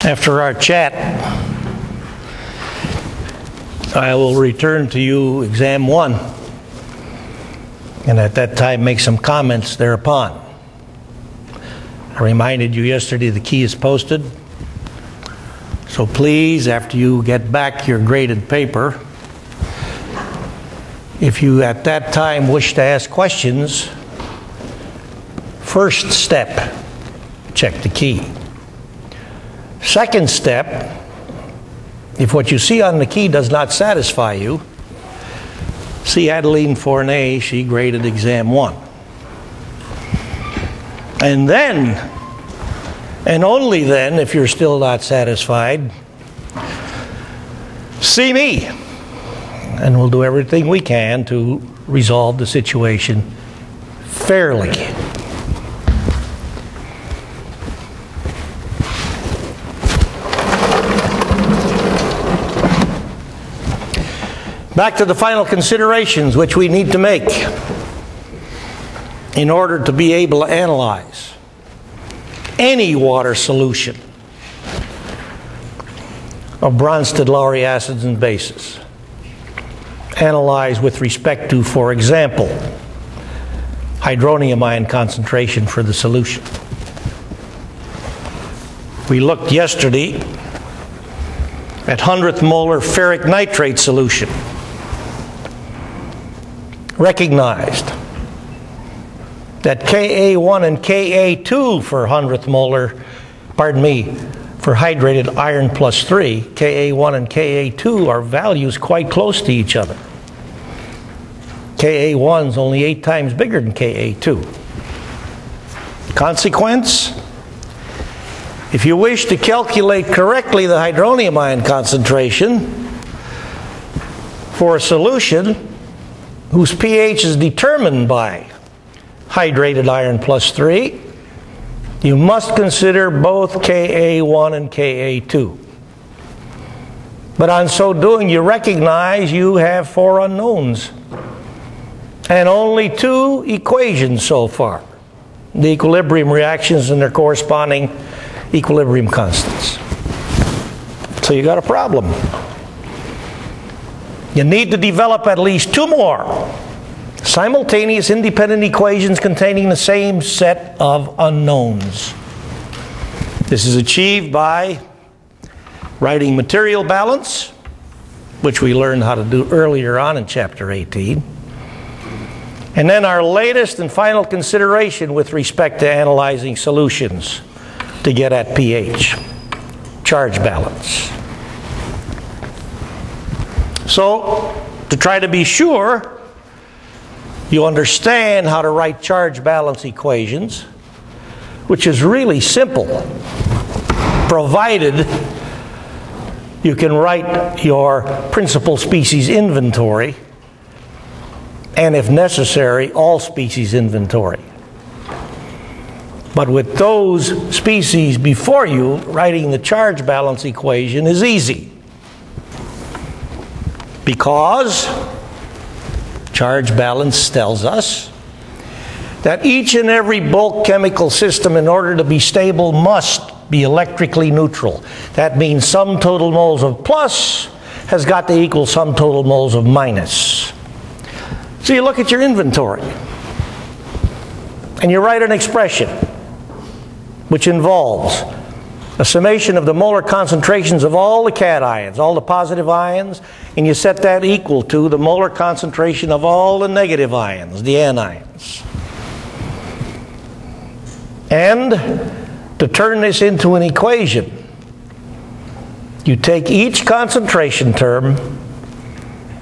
After our chat, I will return to you exam 1, and at that time make some comments thereupon. I reminded you yesterday the key is posted, so please, after you get back your graded paper, if you at that time wish to ask questions, first step, check the key. Second step, if what you see on the key does not satisfy you, see Adeline Fournay, she graded exam 1. And then, and only then, if you're still not satisfied, see me, and we'll do everything we can to resolve the situation fairly. Back to the final considerations which we need to make in order to be able to analyze any water solution of Bronsted-Lowry acids and bases. Analyze with respect to, for example, hydronium ion concentration for the solution. We looked yesterday at 100th molar ferric nitrate solution. Recognized that Ka1 and Ka2 for 100th molar, for hydrated iron plus 3, Ka1 and Ka2 are values quite close to each other. Ka1 is only 8 times bigger than Ka2. Consequence, if you wish to calculate correctly the hydronium ion concentration for a solution whose pH is determined by hydrated iron plus 3, you must consider both Ka1 and Ka2. But on so doing, you recognize you have 4 unknowns and only 2 equations so far: the equilibrium reactions and their corresponding equilibrium constants. So you got a problem. You need to develop at least 2 more simultaneous independent equations containing the same set of unknowns. This is achieved by writing material balance, which we learned how to do earlier on in Chapter 18. And then our latest and final consideration with respect to analyzing solutions to get at pH, charge balance. So, to try to be sure you understand how to write charge balance equations, which is really simple, provided you can write your principal species inventory, and if necessary, all species inventory. But with those species before you, writing the charge balance equation is easy, because charge balance tells us that each and every bulk chemical system, in order to be stable, must be electrically neutral. That means sum total moles of plus has got to equal sum total moles of minus. So you look at your inventory and you write an expression which involves a summation of the molar concentrations of all the cations, all the positive ions, and you set that equal to the molar concentration of all the negative ions, the anions. And to turn this into an equation, you take each concentration term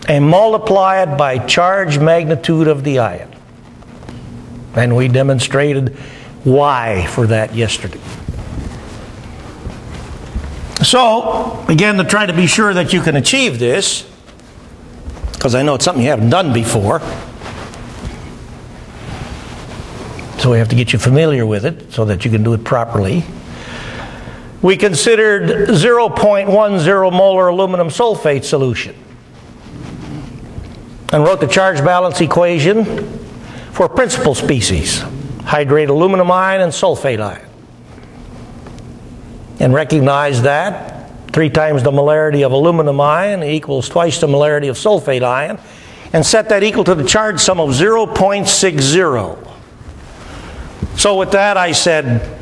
and multiply it by charge magnitude of the ion. And we demonstrated why for that yesterday. So, again, to try to be sure that you can achieve this, because I know it's something you haven't done before, so we have to get you familiar with it so that you can do it properly. We considered 0.10 molar aluminum sulfate solution and wrote the charge balance equation for principal species, hydrated aluminum ion and sulfate ion. and recognize that 3 times the molarity of aluminum ion equals twice the molarity of sulfate ion, and set that equal to the charge sum of 0.60. So with that, I said,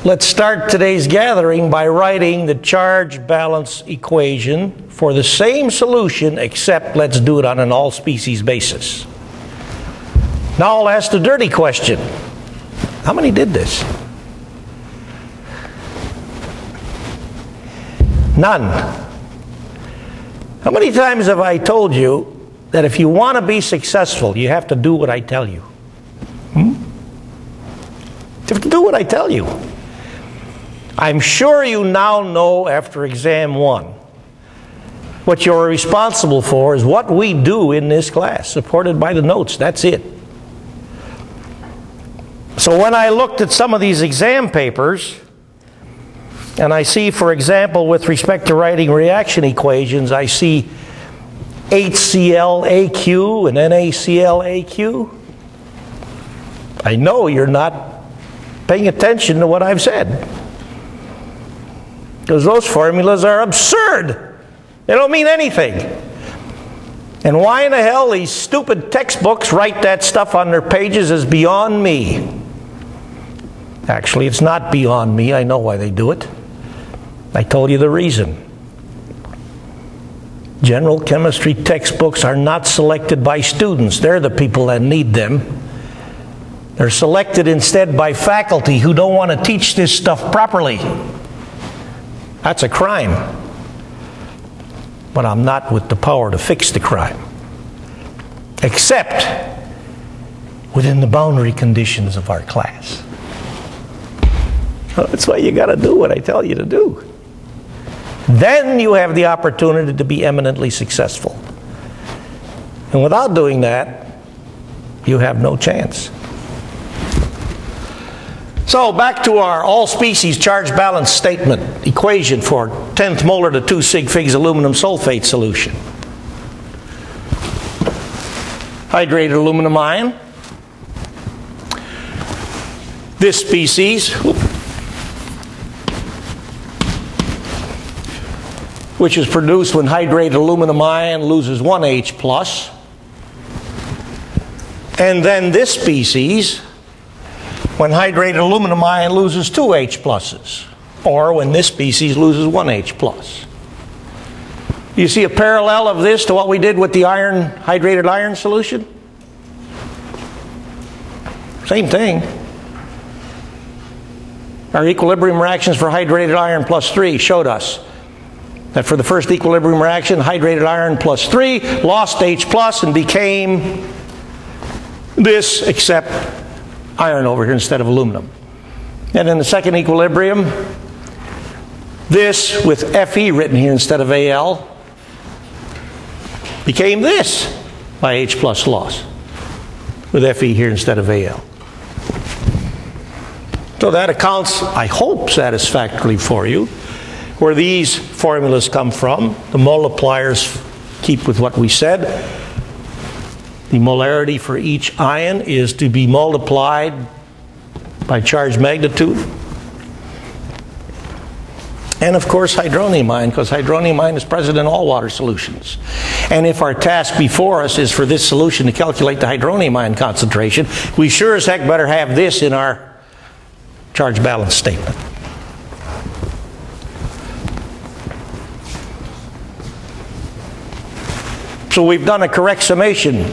let's start today's gathering by writing the charge balance equation for the same solution, except let's do it on an all-species basis. Now I'll ask the dirty question. How many did this? None. How many times have I told you that if you want to be successful, you have to do what I tell you? You have to do what I tell you. I'm sure you now know after exam 1 what you're responsible for is what we do in this class, supported by the notes. That's it. So when I looked at some of these exam papers, and I see, for example, with respect to writing reaction equations, I see HClAQ and NaClAQ. I know you're not paying attention to what I've said, because those formulas are absurd. They don't mean anything. And why in the hell these stupid textbooks write that stuff on their pages is beyond me. Actually, it's not beyond me. I know why they do it. I told you the reason. General chemistry textbooks are not selected by students. They're the people that need them. They're selected instead by faculty who don't want to teach this stuff properly. That's a crime. But I'm not with the power to fix the crime, except within the boundary conditions of our class. Well, that's why you got to do what I tell you to do. Then you have the opportunity to be eminently successful. And without doing that, you have no chance. So back to our all-species charge balance statement equation for 10th molar to 2 sig figs aluminum sulfate solution. Hydrated aluminum ion. This species, which is produced when hydrated aluminum ion loses 1 H plus. And then this species, when hydrated aluminum ion loses 2 H pluses, or when this species loses 1 H plus. You see a parallel of this to what we did with the hydrated iron solution? Same thing. Our equilibrium reactions for hydrated iron plus 3 showed us that for the first equilibrium reaction, hydrated iron plus 3 lost H plus and became this, except iron over here instead of aluminum. And in the second equilibrium, this with Fe written here instead of Al became this by H plus loss with Fe here instead of Al. So that accounts, I hope, satisfactorily for you where these formulas come from. The multipliers keep with what we said. The molarity for each ion is to be multiplied by charge magnitude. And of course hydronium ion, because hydronium ion is present in all water solutions. And if our task before us is for this solution to calculate the hydronium ion concentration, we sure as heck better have this in our charge balance statement. So we've done a correct summation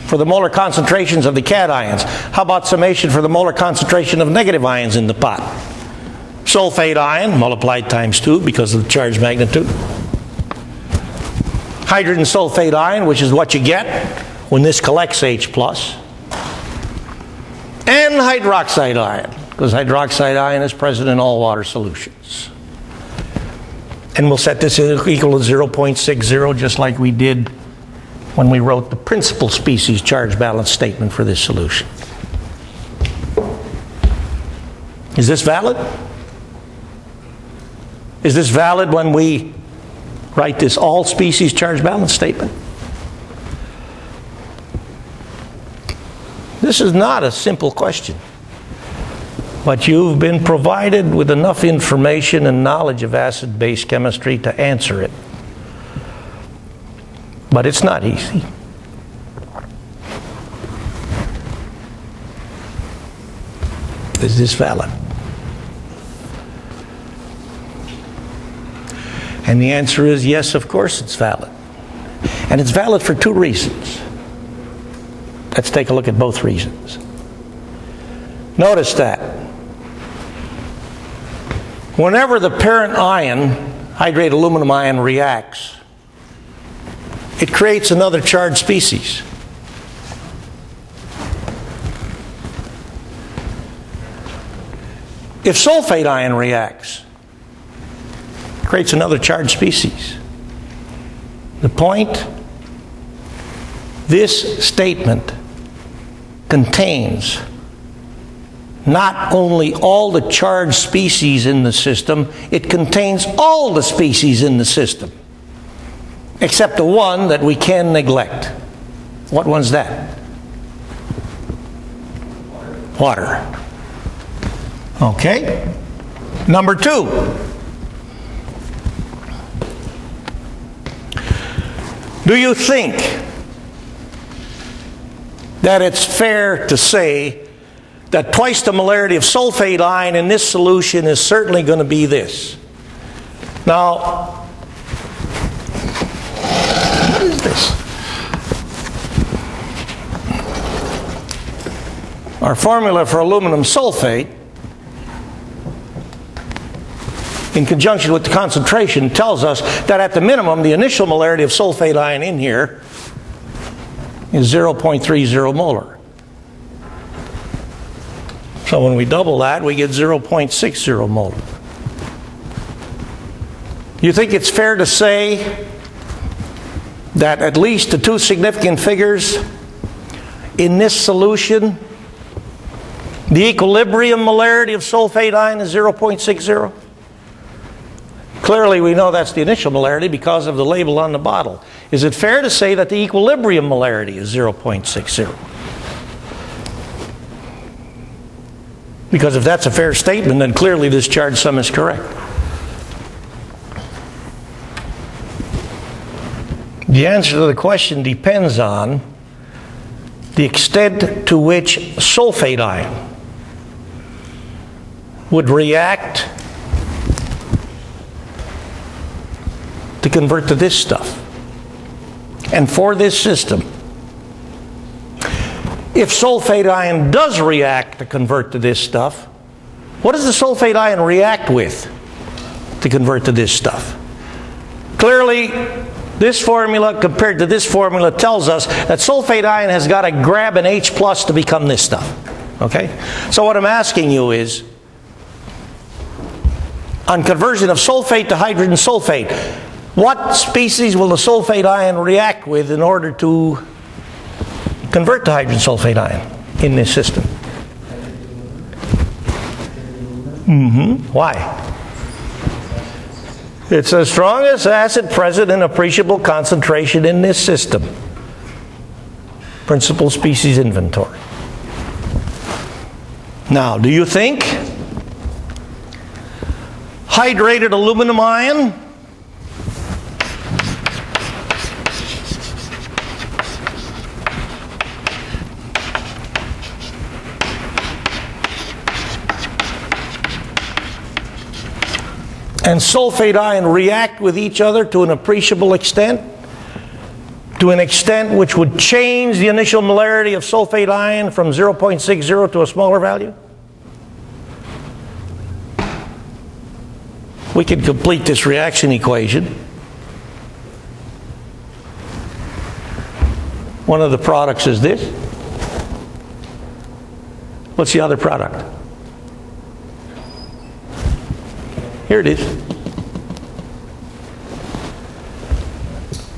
for the molar concentrations of the cations. How about summation for the molar concentration of negative ions in the pot? Sulfate ion multiplied times 2 because of the charge magnitude. Hydrogen sulfate ion, which is what you get when this collects H plus. And hydroxide ion, because hydroxide ion is present in all water solutions. And we'll set this equal to 0.60 just like we did when we wrote the principal species charge balance statement for this solution. Is this valid? Is this valid when we write this all species charge balance statement? This is not a simple question. But you've been provided with enough information and knowledge of acid-base chemistry to answer it. But it's not easy. Is this valid? And the answer is yes, of course it's valid. And it's valid for two reasons. Let's take a look at both reasons. Notice that whenever the parent ion, hydrated aluminum ion, reacts, it creates another charged species. If sulfate ion reacts, it creates another charged species. The point, this statement contains not only all the charged species in the system, it contains all the species in the system, except the one that we can neglect. What one's that? Water. Okay. Number two. Do you think that it's fair to say that twice the molarity of sulfate ion in this solution is certainly going to be this? Now, what is this? Our formula for aluminum sulfate, in conjunction with the concentration, tells us that at the minimum, the initial molarity of sulfate ion in here is 0.30 molar. So when we double that, we get 0.60 molar. You think it's fair to say that at least the two significant figures in this solution, the equilibrium molarity of sulfate ion is 0.60? Clearly we know that's the initial molarity because of the label on the bottle. Is it fair to say that the equilibrium molarity is 0.60? Because if that's a fair statement, then clearly this charge sum is correct. The answer to the question depends on the extent to which sulfate ion would react to convert to this stuff. And for this system, if sulfate ion does react to convert to this stuff, what does the sulfate ion react with to convert to this stuff? Clearly, this formula compared to this formula tells us that sulfate ion has got to grab an H plus to become this stuff. Okay? So what I'm asking you is, on conversion of sulfate to hydrogen sulfate, what species will the sulfate ion react with in order to convert to hydrogen sulfate ion in this system? Why? It's the strongest acid present in appreciable concentration in this system. Principal species inventory. Now, do you think hydrated aluminum ion and sulfate ion react with each other to an appreciable extent? To an extent which would change the initial molarity of sulfate ion from 0.60 to a smaller value? We can complete this reaction equation. One of the products is this. What's the other product? Here it is.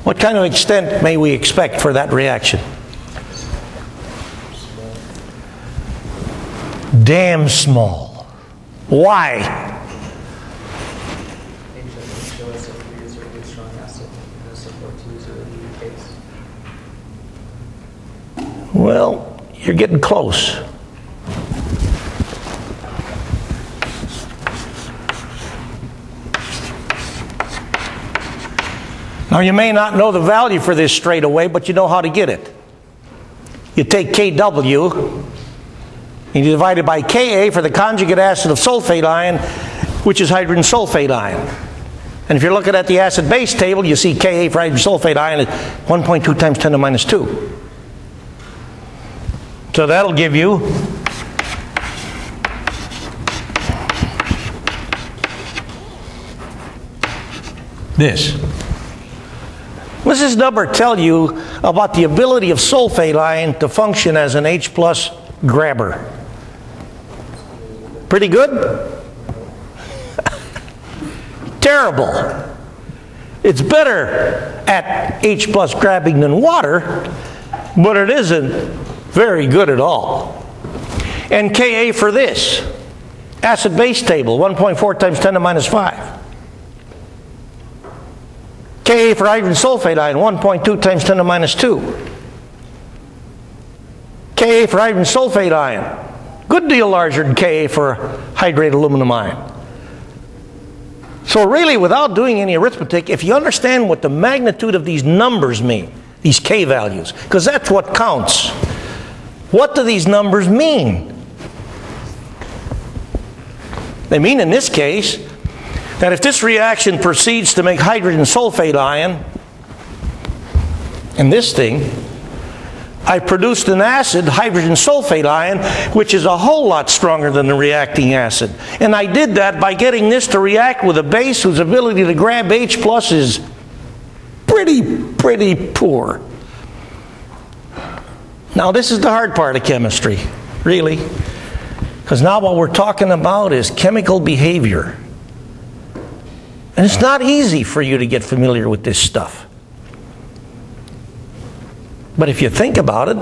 What kind of extent may we expect for that reaction? Damn small. Why? Well, you're getting close. Now you may not know the value for this straight away, but you know how to get it. You take Kw and you divide it by Ka for the conjugate acid of sulfate ion, which is hydrogen sulfate ion. And if you're looking at the acid-base table, you see Ka for hydrogen sulfate ion is 1.2 times 10 to the minus 2. So that'll give you this. What does this number tell you about the ability of sulfate ion to function as an H plus grabber? Pretty good? Terrible. It's better at H plus grabbing than water, but it isn't very good at all. And Ka for this, acid-base table, 1.4 times 10 to the minus 5. Ka for hydrogen sulfate ion, 1.2 times 10 to the minus 2. Ka for hydrogen sulfate ion, good deal larger than Ka for hydrated aluminum ion. So really, without doing any arithmetic, if you understand what the magnitude of these numbers mean, these K values, because that's what counts, what do these numbers mean? They mean, in this case, that if this reaction proceeds to make hydrogen sulfate ion, and this thing, I produced an acid, hydrogen sulfate ion, which is a whole lot stronger than the reacting acid. And I did that by getting this to react with a base whose ability to grab H plus is pretty poor. Now this is the hard part of chemistry, really. Because now what we're talking about is chemical behavior. And it's not easy for you to get familiar with this stuff. But if you think about it,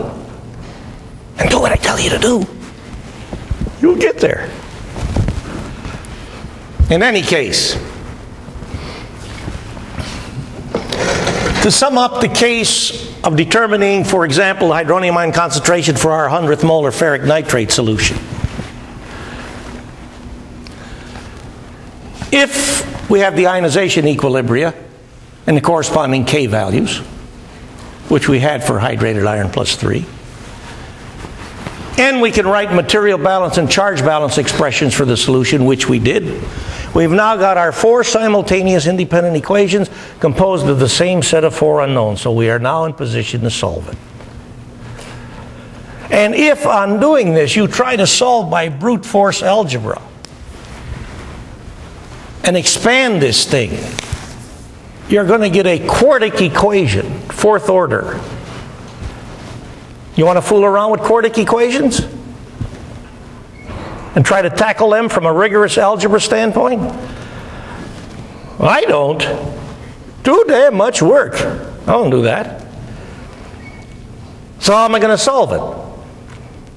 and do what I tell you to do, you'll get there. In any case, to sum up the case of determining, for example, the hydronium ion concentration for our 100th molar ferric nitrate solution. If we have the ionization equilibria and the corresponding K values, which we had for hydrated iron plus 3, and we can write material balance and charge balance expressions for the solution, which we did, we've now got our 4 simultaneous independent equations composed of the same set of 4 unknowns. So we are now in position to solve it. And if on doing this you try to solve by brute force algebra and expand this thing, you're going to get a quartic equation, 4th order. You want to fool around with quartic equations? And try to tackle them from a rigorous algebra standpoint? I don't. Too damn much work. I don't do that. So how am I going to solve it?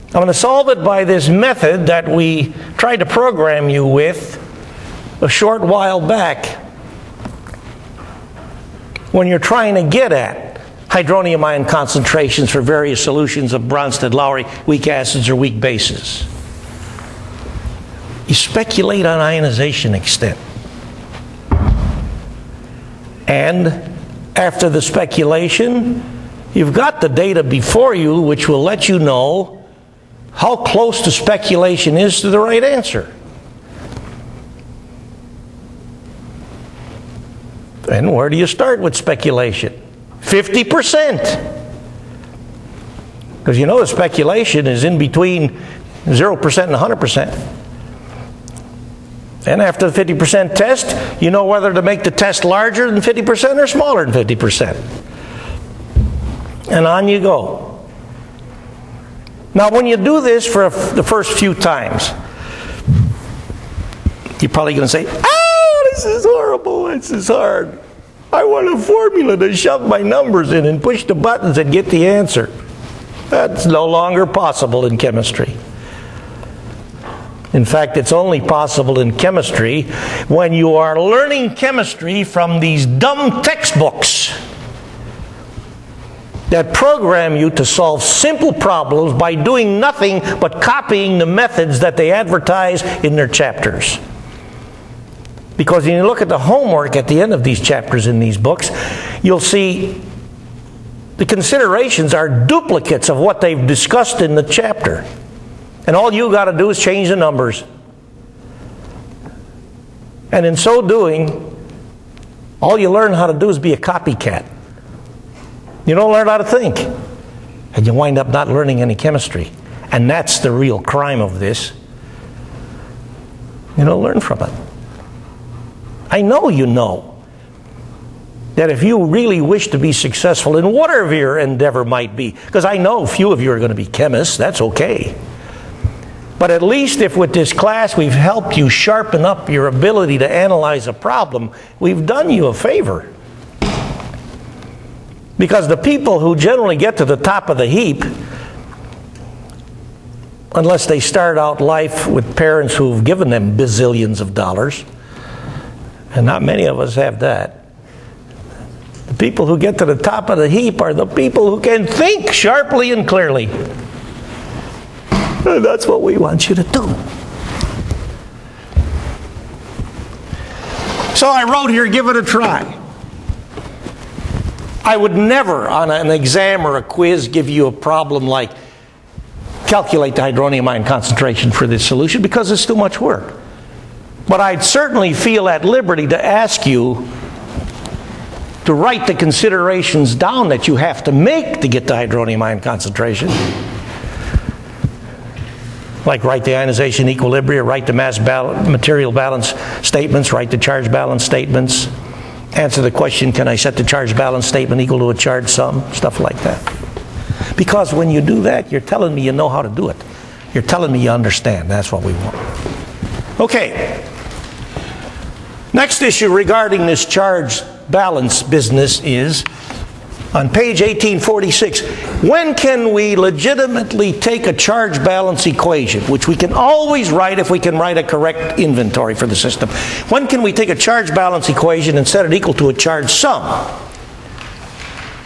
I'm going to solve it by this method that we tried to program you with a short while back when you're trying to get at hydronium ion concentrations for various solutions of Bronsted-Lowry weak acids or weak bases. You speculate on ionization extent. And after the speculation, you've got the data before you which will let you know how close the speculation is to the right answer. And where do you start with speculation? 50%. Because you know the speculation is in between 0% and 100%. And after the 50% test, you know whether to make the test larger than 50% or smaller than 50%. And on you go. Now when you do this for the first few times, you're probably going to say, "Oh, this is horrible, this is hard. I want a formula to shove my numbers in and push the buttons and get the answer." That's no longer possible in chemistry. In fact, it's only possible in chemistry when you are learning chemistry from these dumb textbooks that program you to solve simple problems by doing nothing but copying the methods that they advertise in their chapters. Because when you look at the homework at the end of these chapters in these books, you'll see the considerations are duplicates of what they've discussed in the chapter. And all you got to do is change the numbers. And in so doing, all you learn how to do is be a copycat. You don't learn how to think. And you wind up not learning any chemistry. And that's the real crime of this. You don't learn from it. I know you know that if you really wish to be successful in whatever your endeavor might be, because I know few of you are going to be chemists, that's okay. But at least if with this class we've helped you sharpen up your ability to analyze a problem, we've done you a favor. Because the people who generally get to the top of the heap, unless they start out life with parents who've given them bazillions of dollars, and not many of us have that, the people who get to the top of the heap are the people who can think sharply and clearly. And that's what we want you to do. So I wrote here, give it a try. I would never, on an exam or a quiz, give you a problem like calculate the hydronium ion concentration for this solution, because it's too much work. But I'd certainly feel at liberty to ask you to write the considerations down that you have to make to get the hydronium ion concentration. Like write the ionization equilibria, write the material balance statements, write the charge balance statements, answer the question, can I set the charge balance statement equal to a charge sum? Stuff like that. Because when you do that, you're telling me you know how to do it. You're telling me you understand. That's what we want. Okay. Next issue regarding this charge balance business is on page 1846. When can we legitimately take a charge balance equation, which we can always write if we can write a correct inventory for the system? When can we take a charge balance equation and set it equal to a charge sum?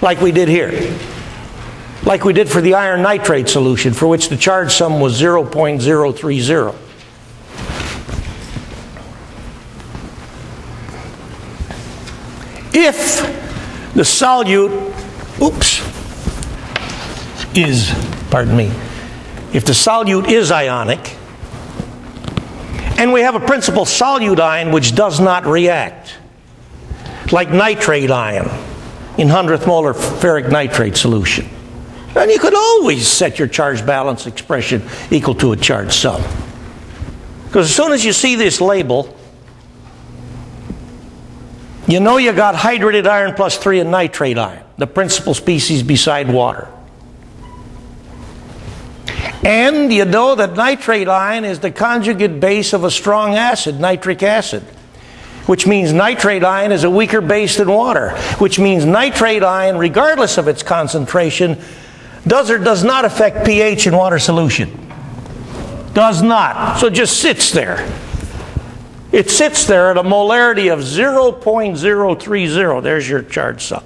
Like we did here. Like we did for the iron nitrate solution, for which the charge sum was 0.030. If the solute, if the solute is ionic, and we have a principal solute ion which does not react, like nitrate ion in 100th molar ferric nitrate solution, then you could always set your charge balance expression equal to a charge sum. Because as soon as you see this label, you know you got hydrated iron plus 3 and nitrate ion, the principal species beside water. And you know that nitrate ion is the conjugate base of a strong acid, nitric acid, which means nitrate ion is a weaker base than water, which means nitrate ion, regardless of its concentration, does or does not affect pH in water solution. Does not. So it just sits there. It sits there at a molarity of 0.030. There's your charge sum.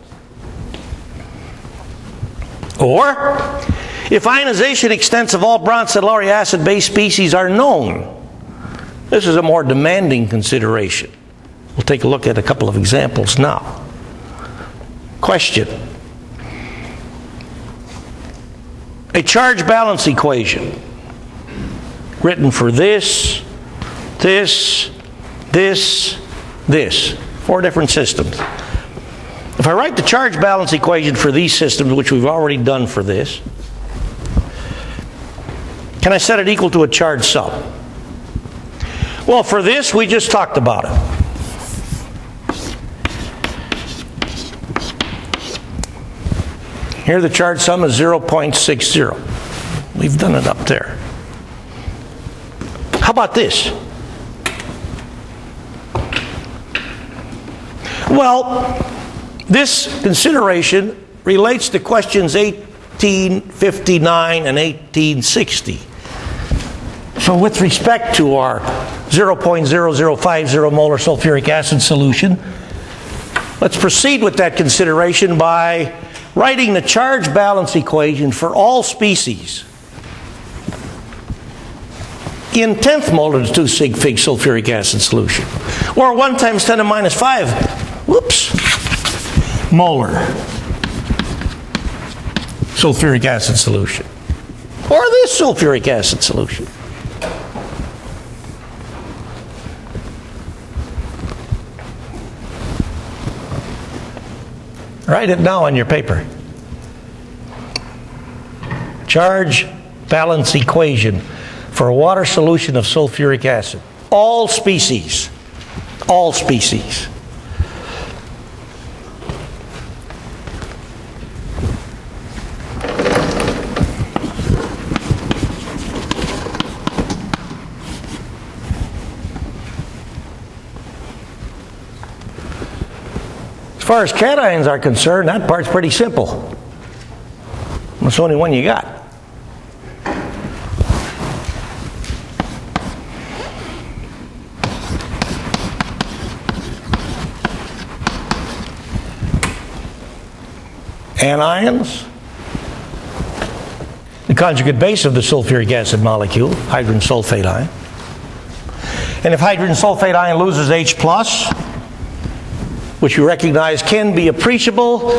Or, if ionization extents of all bronzed acid-based species are known, this is a more demanding consideration. We'll take a look at a couple of examples now. Question. A charge balance equation written for this, 4 different systems. If I write the charge balance equation for these systems, which we've already done for this, can I set it equal to a charge sum? Well, for this, we just talked about it. Here the charge sum is 0.60. We've done it up there. How about this? Well, this consideration relates to questions 1859 and 1860. So with respect to our 0.0050 molar sulfuric acid solution, let's proceed with that consideration by writing the charge balance equation for all species. in 10th molar 2 sig fig sulfuric acid solution. Or 1 times 10 to minus 5, whoops, molar sulfuric acid solution. Or this sulfuric acid solution. Write it down on your paper. Charge balance equation for a water solution of sulfuric acid. All species. All species. As far as cations are concerned, that part's pretty simple. That's the only one you got. Anions, the conjugate base of the sulfuric acid molecule, hydrogen sulfate ion. And if hydrogen sulfate ion loses H+, which you recognize can be appreciable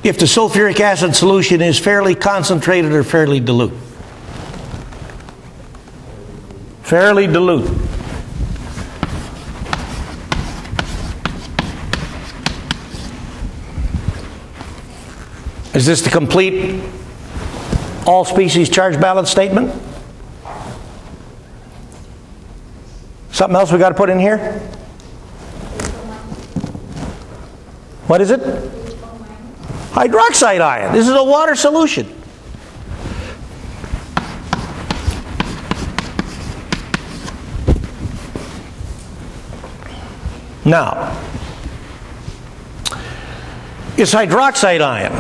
if the sulfuric acid solution is fairly concentrated or fairly dilute. Fairly dilute. Is this the complete all species charge balance statement? Something else we got to put in here? What is it? Hydroxide ion. This is a water solution. Now, is hydroxide ion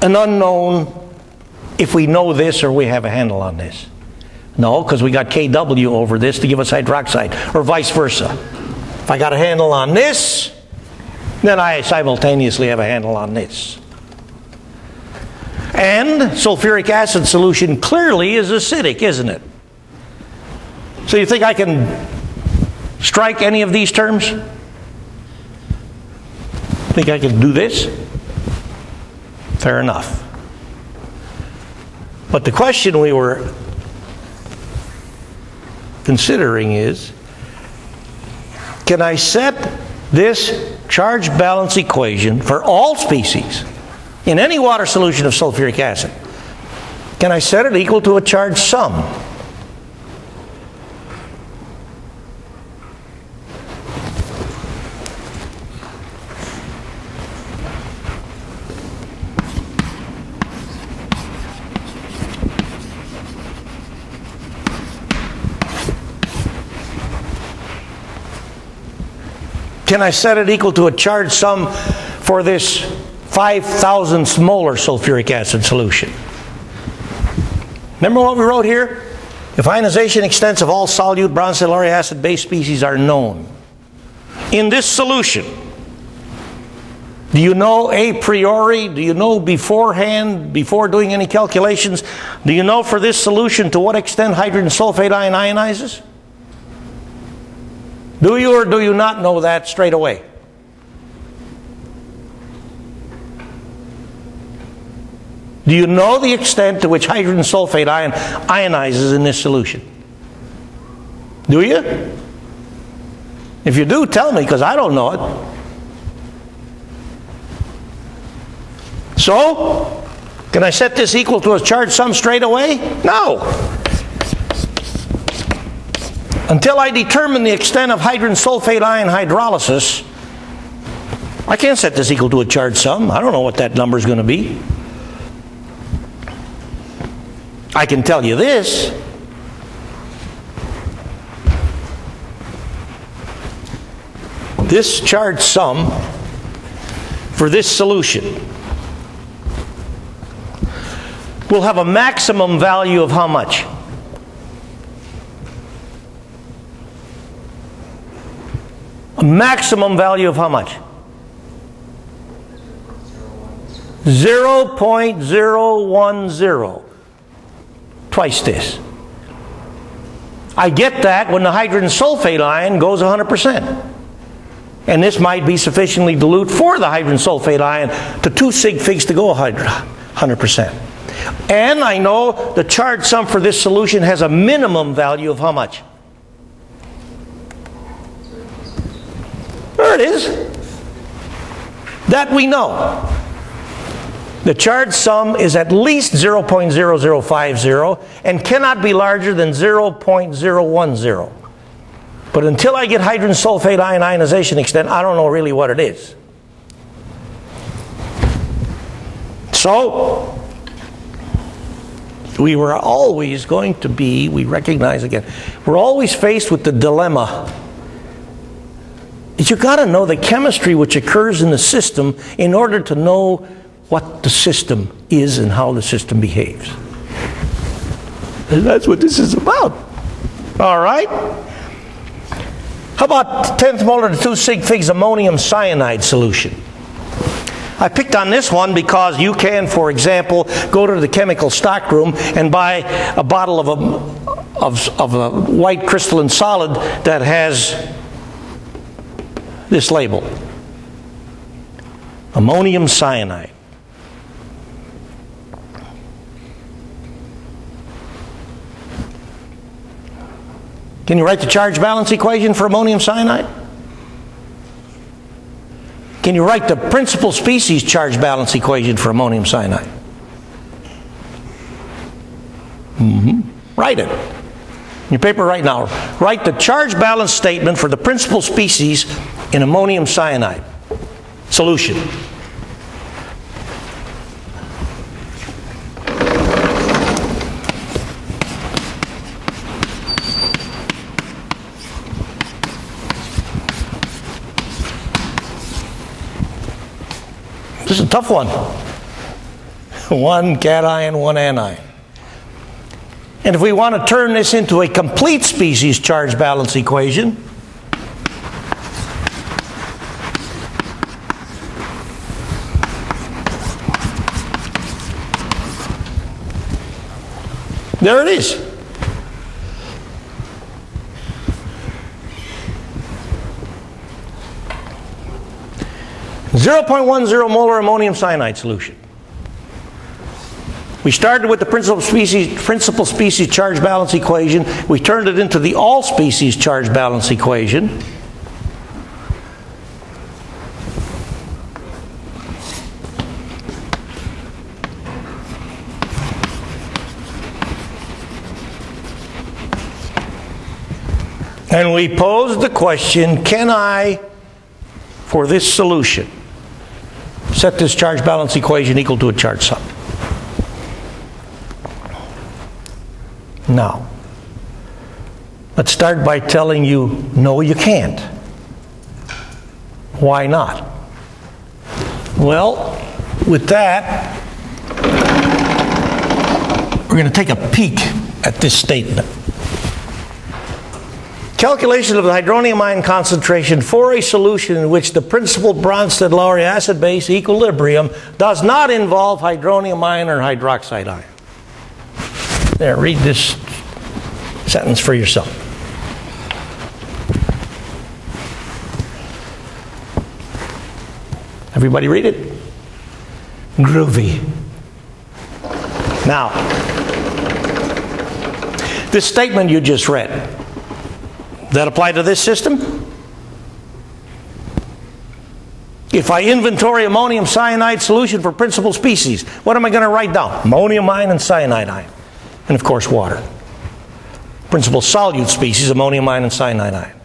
an unknown if we know this or we have a handle on this? No, because we got Kw over this to give us hydroxide, or vice versa. If I got a handle on this, then I simultaneously have a handle on this. And sulfuric acid solution clearly is acidic, isn't it? So you think I can strike any of these terms? Think I can do this? Fair enough. But the question we were considering is, can I set this charge balance equation for all species in any water solution of sulfuric acid? Can I set it equal to a charge sum? Can I set it equal to a charge sum for this 5,000th molar sulfuric acid solution? Remember what we wrote here? If ionization extents of all solute bronze lauryl acid base species are known in this solution, do you know a priori, do you know beforehand, before doing any calculations, do you know for this solution to what extent hydrogen sulfate ion ionizes? Do you or do you not know that straight away? Do you know the extent to which hydrogen sulfate ion ionizes in this solution? Do you? If you do, tell me, because I don't know it. So, can I set this equal to a charge sum straight away? No. Until I determine the extent of hydrogen sulfate ion hydrolysis, I can't set this equal to a charge sum. I don't know what that number is going to be. I can tell you this. This charge sum for this solution will have a maximum value of how much? A maximum value of how much? 0.010. twice this. I get that when the hydrogen sulfate ion goes 100%. And this might be sufficiently dilute for the hydrogen sulfate ion to 2 sig figs to go 100%. And I know the charge sum for this solution has a minimum value of how much? There it is. That we know. The charge sum is at least 0.0050 and cannot be larger than 0.010. But until I get hydrogen sulfate ion ionization extent, I don't know really what it is. So, we were always going to be, we recognize again, we're always faced with the dilemma. You've got to know the chemistry which occurs in the system in order to know what the system is and how the system behaves. And that's what this is about. All right? How about 10th molar to 2 sig figs ammonium cyanide solution? I picked on this one because you can, for example, go to the chemical stockroom and buy a bottle of a white crystalline solid that has this label. Ammonium cyanide. Can you write the charge balance equation for ammonium cyanide? Can you write the principal species charge balance equation for ammonium cyanide? Write it. In your paper right now. Write the charge balance statement for the principal species in ammonium cyanide solution. This is a tough one. 1 cation, 1 anion. And if we want to turn this into a complete species charge balance equation, there it is. .10 molar ammonium cyanide solution. We started with the principal species charge balance equation. We turned it into the all species charge balance equation. And we posed the question, can I, for this solution, set this charge balance equation equal to a charge sum? Now, let's start by telling you, no, you can't. Why not? Well, with that, we're going to take a peek at this statement. Calculation of the hydronium ion concentration for a solution in which the principal Bronsted-Lowry acid-base equilibrium does not involve hydronium ion or hydroxide ion. There, read this sentence for yourself. Everybody read it? Groovy. Now, this statement you just read, does that apply to this system? If I inventory ammonium cyanide solution for principal species, what am I going to write down? Ammonium ion and cyanide ion. And of course water. Principal solute species, ammonium ion and cyanide ion.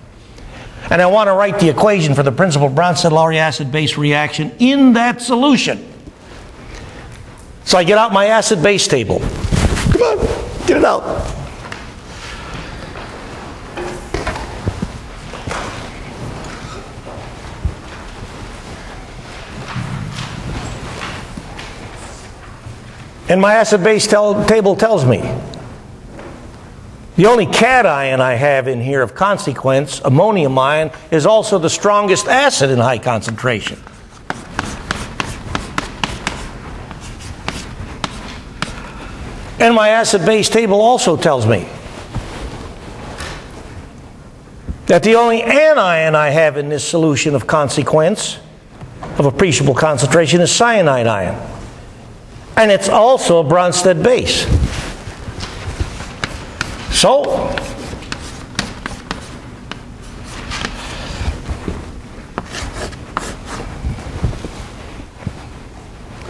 And I want to write the equation for the principal Bronsted-Lowry acid-base reaction in that solution. So I get out my acid-base table. Come on, get it out. And my acid-base table tells me the only cation I have in here of consequence, ammonium ion, is also the strongest acid in high concentration. And my acid-base table also tells me that the only anion I have in this solution of consequence, of appreciable concentration, is cyanide ion. And it's also a Bronsted base. So,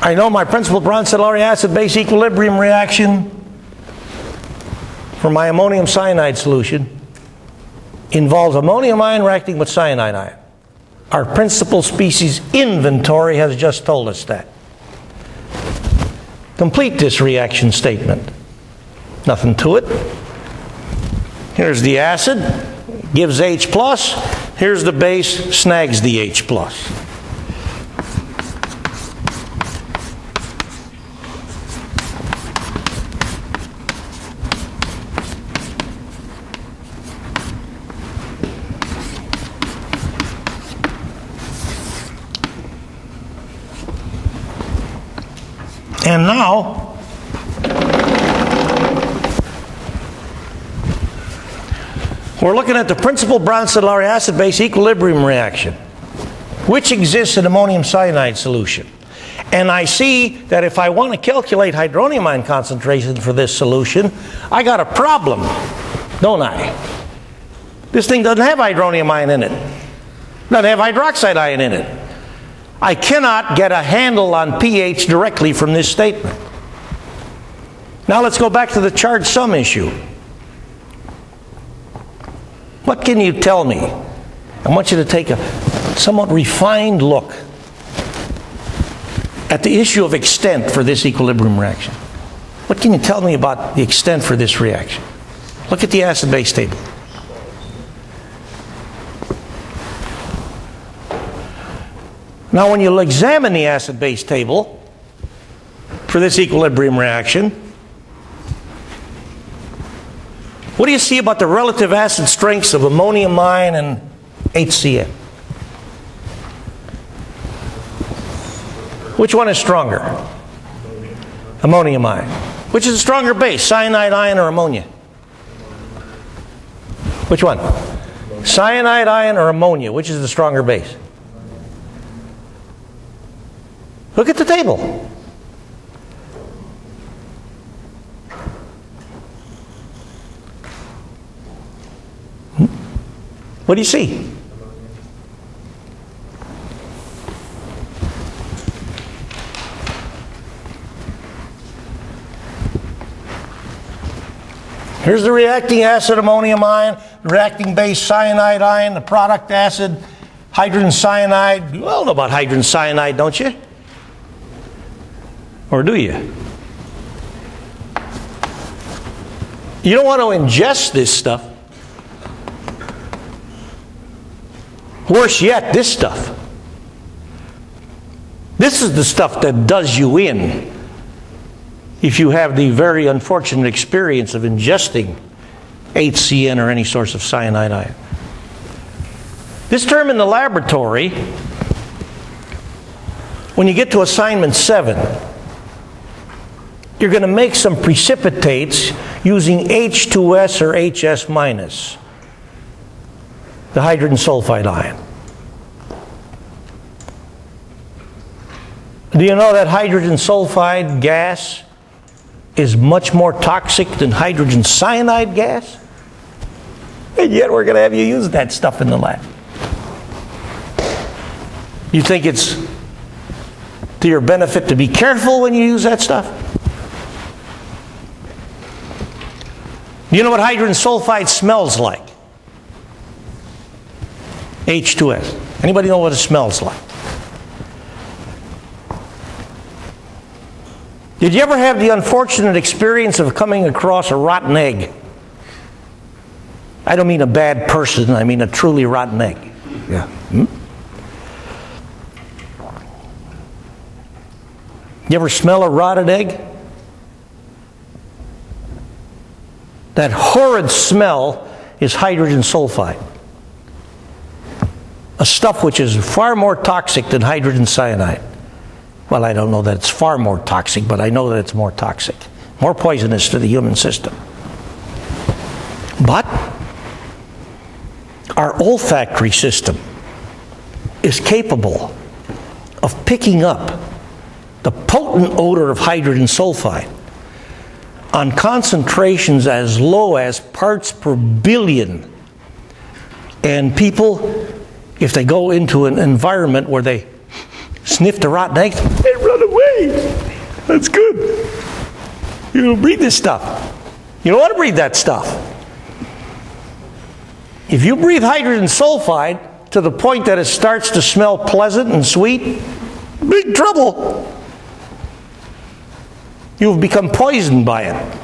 I know my principal Bronsted-Lowry acid-base equilibrium reaction for my ammonium cyanide solution involves ammonium ion reacting with cyanide ion. Our principal species inventory has just told us that. Complete this reaction statement. Nothing to it. Here's the acid, gives H+. Here's the base, snags the H+. And now, we're looking at the principal Bronsted-Lowry acid-base equilibrium reaction, which exists in ammonium cyanide solution. And I see that if I want to calculate hydronium ion concentration for this solution, I got a problem, don't I? This thing doesn't have hydronium ion in it. Doesn't have hydroxide ion in it. I cannot get a handle on pH directly from this statement. Now let's go back to the charge sum issue. What can you tell me? I want you to take a somewhat refined look at the issue of extent for this equilibrium reaction. What can you tell me about the extent for this reaction? Look at the acid-base table. Now when you examine the acid-base table for this equilibrium reaction, what do you see about the relative acid strengths of ammonium ion and HCN? Which one is stronger? Ammonium ion. Which is a stronger base, cyanide ion or ammonia? Which one? Cyanide ion or ammonia? Which is the stronger base? Look at the table. What do you see? Here's the reacting acid ammonium ion, the reacting base cyanide ion, the product acid hydrogen cyanide. You all know about hydrogen cyanide, don't you? Or do you? You don't want to ingest this stuff. Worse yet, this stuff. This is the stuff that does you in if you have the very unfortunate experience of ingesting HCN or any source of cyanide ion. This term in the laboratory, when you get to assignment 7, you're going to make some precipitates using H2S or HS minus, the hydrogen sulfide ion. Do you know that hydrogen sulfide gas is much more toxic than hydrogen cyanide gas? And yet we're going to have you use that stuff in the lab. You think it's to your benefit to be careful when you use that stuff? Do you know what hydrogen sulfide smells like? H2S. Anybody know what it smells like? Did you ever have the unfortunate experience of coming across a rotten egg? I don't mean a bad person, I mean a truly rotten egg. Yeah. You ever smell a rotted egg? That horrid smell is hydrogen sulfide. A stuff which is far more toxic than hydrogen cyanide. Well, I don't know that it's far more toxic, but I know that it's more toxic more poisonous to the human system. But our olfactory system is capable of picking up the potent odor of hydrogen sulfide on concentrations as low as parts per billion. And people, if they go into an environment where they sniff the rotten eggs, they run away. That's good. You don't breathe this stuff. You don't want to breathe that stuff. If you breathe hydrogen sulfide to the point that it starts to smell pleasant and sweet, big trouble. You've become poisoned by it.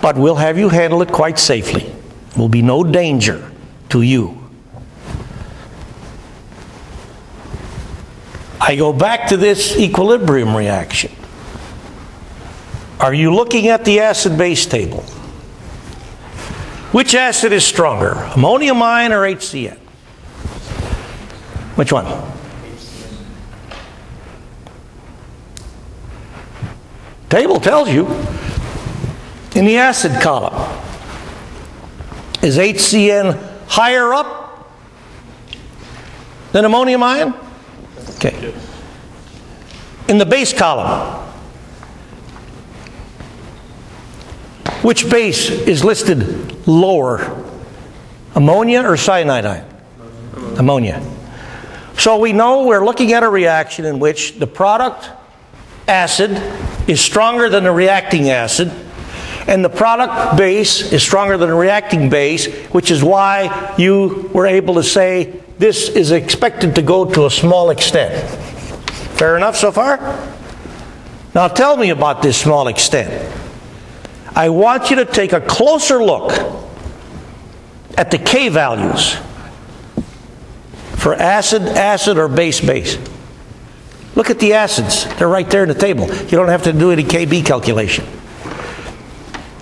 But we'll have you handle it quite safely. There will be no danger to you. I go back to this equilibrium reaction. Are you looking at the acid-base table? Which acid is stronger, ammonium ion or HCN? Which one? Table tells you in the acid column. Is HCN higher up than ammonium ion? Okay. In the base column, which base is listed lower? Ammonia or cyanide ion? Ammonia. So we know we're looking at a reaction in which the product acid is stronger than the reacting acid, and the product base is stronger than the reacting base, which is why you were able to say this is expected to go to a small extent. Fair enough so far? Now tell me about this small extent. I want you to take a closer look at the K values for acid, acid, or base, base. Look at the acids. They're right there in the table. You don't have to do any KB calculation.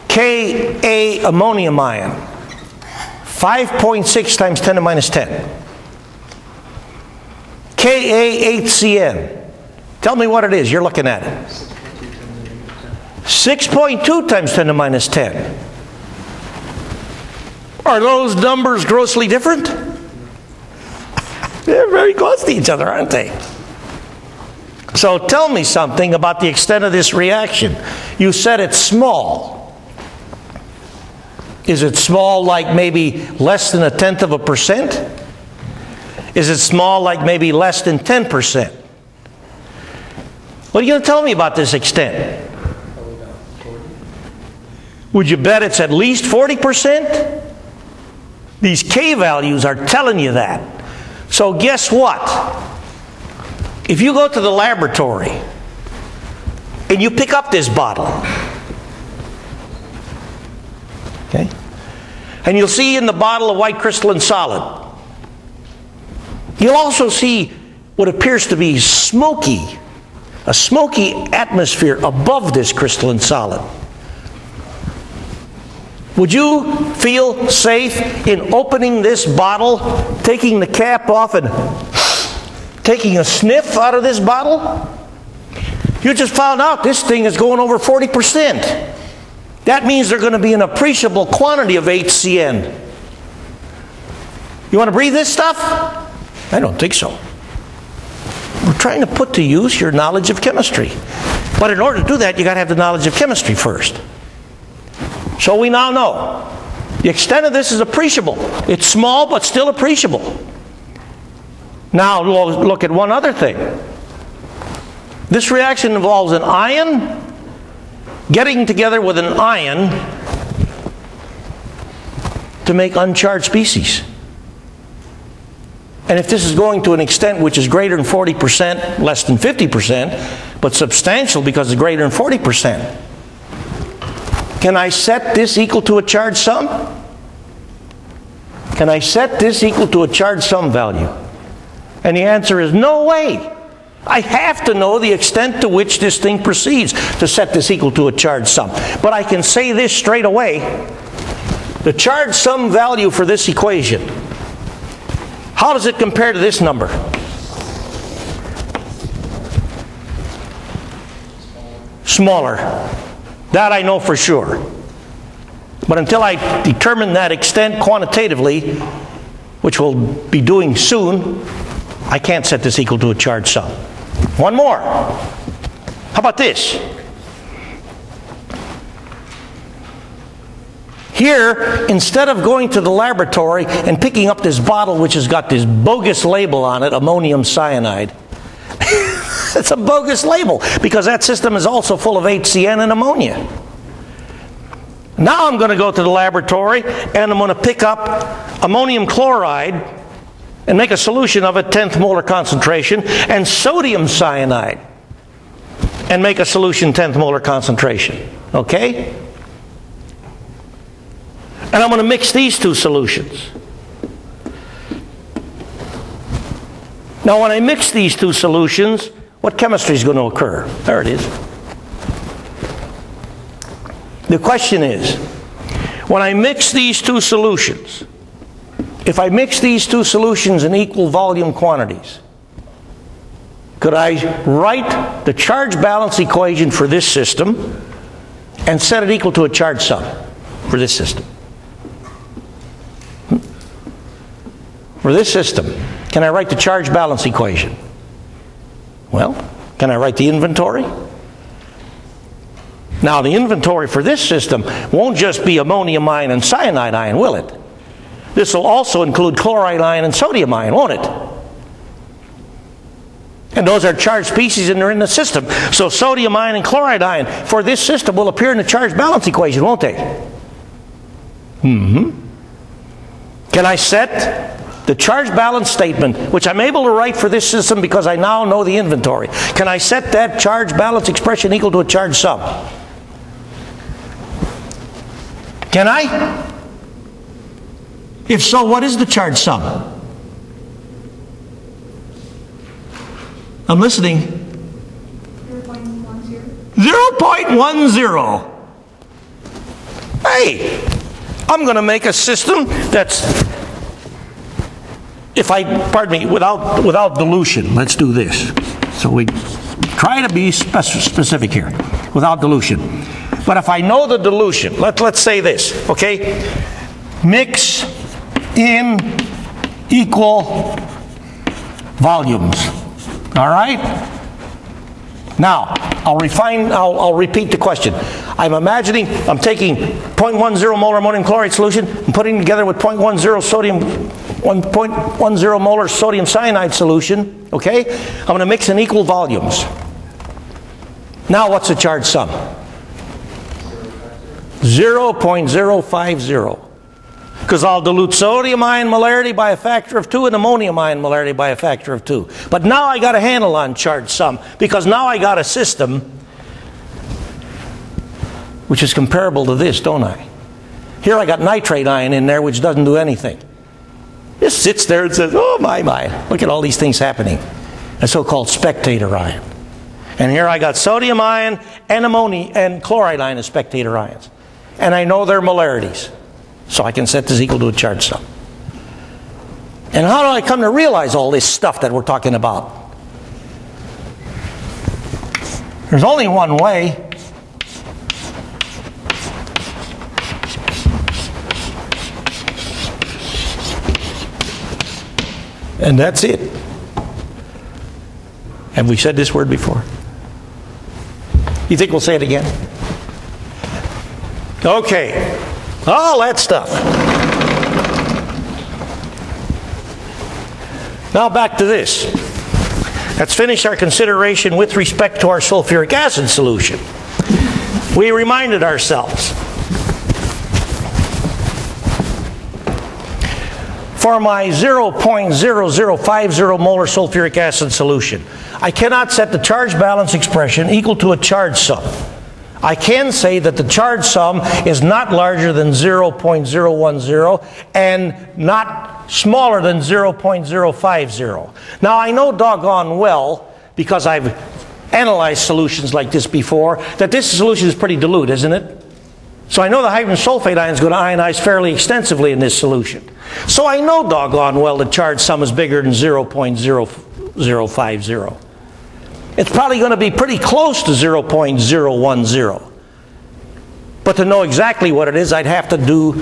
Ka ammonium ion, 5.6 times 10 to minus 10. Ka HCN, tell me what it is. You're looking at it. 6.2 times 10 to minus 10. Are those numbers grossly different? They're very close to each other, aren't they? So tell me something about the extent of this reaction. You said it's small. Is it small like maybe less than 0.1%? Is it small like maybe less than 10%? What are you going to tell me about this extent? Would you bet it's at least 40%? These K values are telling you that. So guess what? If you go to the laboratory and you pick up this bottle, okay, and you'll see in the bottle a white crystalline solid, you'll also see what appears to be smoky, a smoky atmosphere above this crystalline solid. Would you feel safe in opening this bottle, taking the cap off and taking a sniff out of this bottle? You just found out this thing is going over 40%. That means there's going to be an appreciable quantity of HCN. You want to breathe this stuff? I don't think so. We're trying to put to use your knowledge of chemistry. But in order to do that, you got to have the knowledge of chemistry first. So we now know the extent of this is appreciable. It's small, but still appreciable. Now look at one other thing. This reaction involves an ion getting together with an ion to make uncharged species. And if this is going to an extent which is greater than 40%, less than 50%, but substantial because it's greater than 40%, can I set this equal to a charged sum? Can I set this equal to a charged sum value? And the answer is no way. I have to know the extent to which this thing proceeds to set this equal to a charged sum. But I can say this straight away. The charged sum value for this equation, how does it compare to this number? smaller. That I know for sure. But until I determine that extent quantitatively, which we'll be doing soon, I can't set this equal to a charge sum. One more. How about this? Here, instead of going to the laboratory and picking up this bottle which has got this bogus label on it, ammonium cyanide, it's a bogus label because that system is also full of HCN and ammonia. Now I'm going to go to the laboratory and I'm going to pick up ammonium chloride and make a solution of it 10th molar concentration, and sodium cyanide and make a solution 10th molar concentration. Okay? And I'm going to mix these two solutions. Now when I mix these two solutions, what chemistry is going to occur? There it is. The question is, when I mix these two solutions, if I mix these two solutions in equal volume quantities, could I write the charge balance equation for this system and set it equal to a charge sum for this system? For this system, can I write the charge balance equation? Well, can I write the inventory? Now, the inventory for this system won't just be ammonium ion and cyanide ion, will it? This will also include chloride ion and sodium ion, won't it? And those are charged species and they're in the system. So sodium ion and chloride ion for this system will appear in the charge balance equation, won't they? Can I set the charge balance statement, which I'm able to write for this system because I now know the inventory, can I set that charge balance expression equal to a charge sum? Can I? If so, what is the charge sum? I'm listening. 0.10. 0.10. Hey, I'm going to make a system that's, without dilution. Let's do this. So we try to be specific here, without dilution. But if I know the dilution, let's say this, okay? Mix in equal volumes. All right? Now, I'll repeat the question. I'm imagining I'm taking 0.10 molar ammonium chloride solution and putting it together with 1.10 molar sodium cyanide solution, okay? I'm going to mix in equal volumes. Now what's the charge sum? 0.050. Because I'll dilute sodium ion molarity by a factor of 2 and ammonium ion molarity by a factor of 2. But now I got a handle on charge sum because now I got a system which is comparable to this, don't I? Here I got nitrate ion in there which doesn't do anything. It sits there and says, oh my, look at all these things happening. A so-called spectator ion. And here I got sodium ion and ammonia and chloride ion as spectator ions. And I know their molarities. So I can set this equal to a charge sum. And how do I come to realize all this stuff that we're talking about? There's only one way. And that's it. Have we said this word before? You think we'll say it again? Okay. All that stuff. Now back to this. Let's finish our consideration with respect to our sulfuric acid solution. We reminded ourselves. For my 0.0050 molar sulfuric acid solution, I cannot set the charge balance expression equal to a charge sum. I can say that the charge sum is not larger than 0.010 and not smaller than 0.050. Now I know doggone well, because I've analyzed solutions like this before, that this solution is pretty dilute, isn't it? So I know the hydrogen sulfate ion is going to ionize fairly extensively in this solution. So I know doggone well the charge sum is bigger than 0.0050. It's probably going to be pretty close to 0.010. But to know exactly what it is, I'd have to do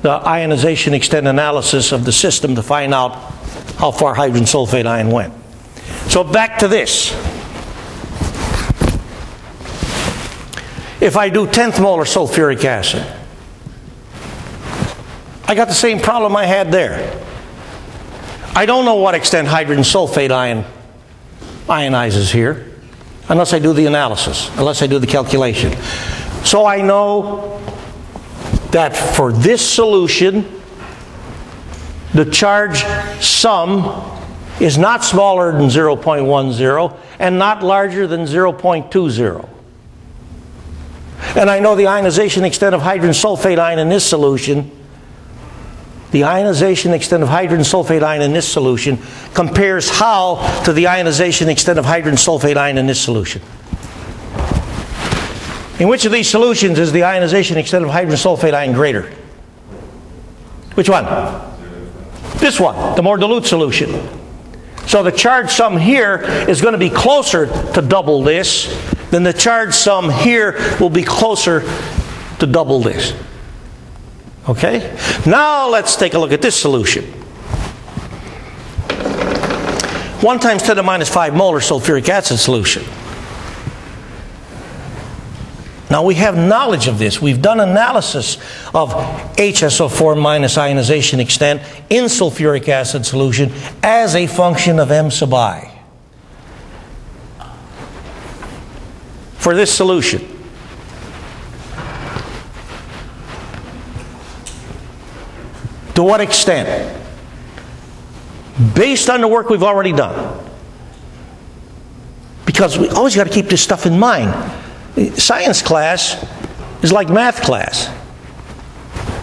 the ionization extent analysis of the system to find out how far hydrogen sulfate ion went. So back to this. If I do 10th molar sulfuric acid, I got the same problem I had there. I don't know what extent hydrogen sulfate ion ionizes here unless I do the analysis, unless I do the calculation. So I know that for this solution, the charge sum is not smaller than 0.10 and not larger than 0.20. And I know the ionization extent of hydrogen sulfate ion in this solution, the ionization extent of hydrogen sulfate ion in this solution compares how to the ionization extent of hydrogen sulfate ion in this solution. In which of these solutions is the ionization extent of hydrogen sulfate ion greater? Which one? This one, the more dilute solution. So the charge sum here is going to be closer to double this than the charge sum here will be closer to double this. Okay? Now let's take a look at this solution. 1 times 10 to the minus 5 molar sulfuric acid solution. Now we have knowledge of this. We've done analysis of HSO4 minus ionization extent in sulfuric acid solution as a function of m sub I. For this solution, to what extent? Based on the work we've already done. Because we always got to keep this stuff in mind. Science class is like math class.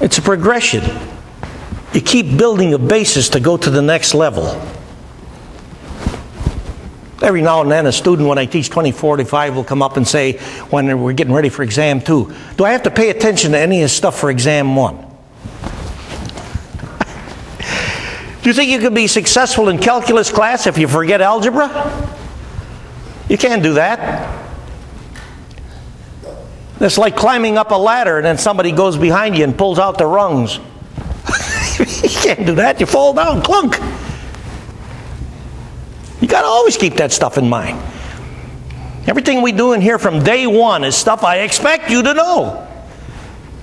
It's a progression. You keep building a basis to go to the next level. Every now and then a student, when I teach 2045, will come up and say, when we're getting ready for exam 2, do I have to pay attention to any of this stuff for exam 1? Do you think you could be successful in calculus class if you forget algebra? You can't do that. It's like climbing up a ladder and then somebody goes behind you and pulls out the rungs. You can't do that. You fall down, clunk. You got to always keep that stuff in mind. Everything we do in here from day 1 is stuff I expect you to know.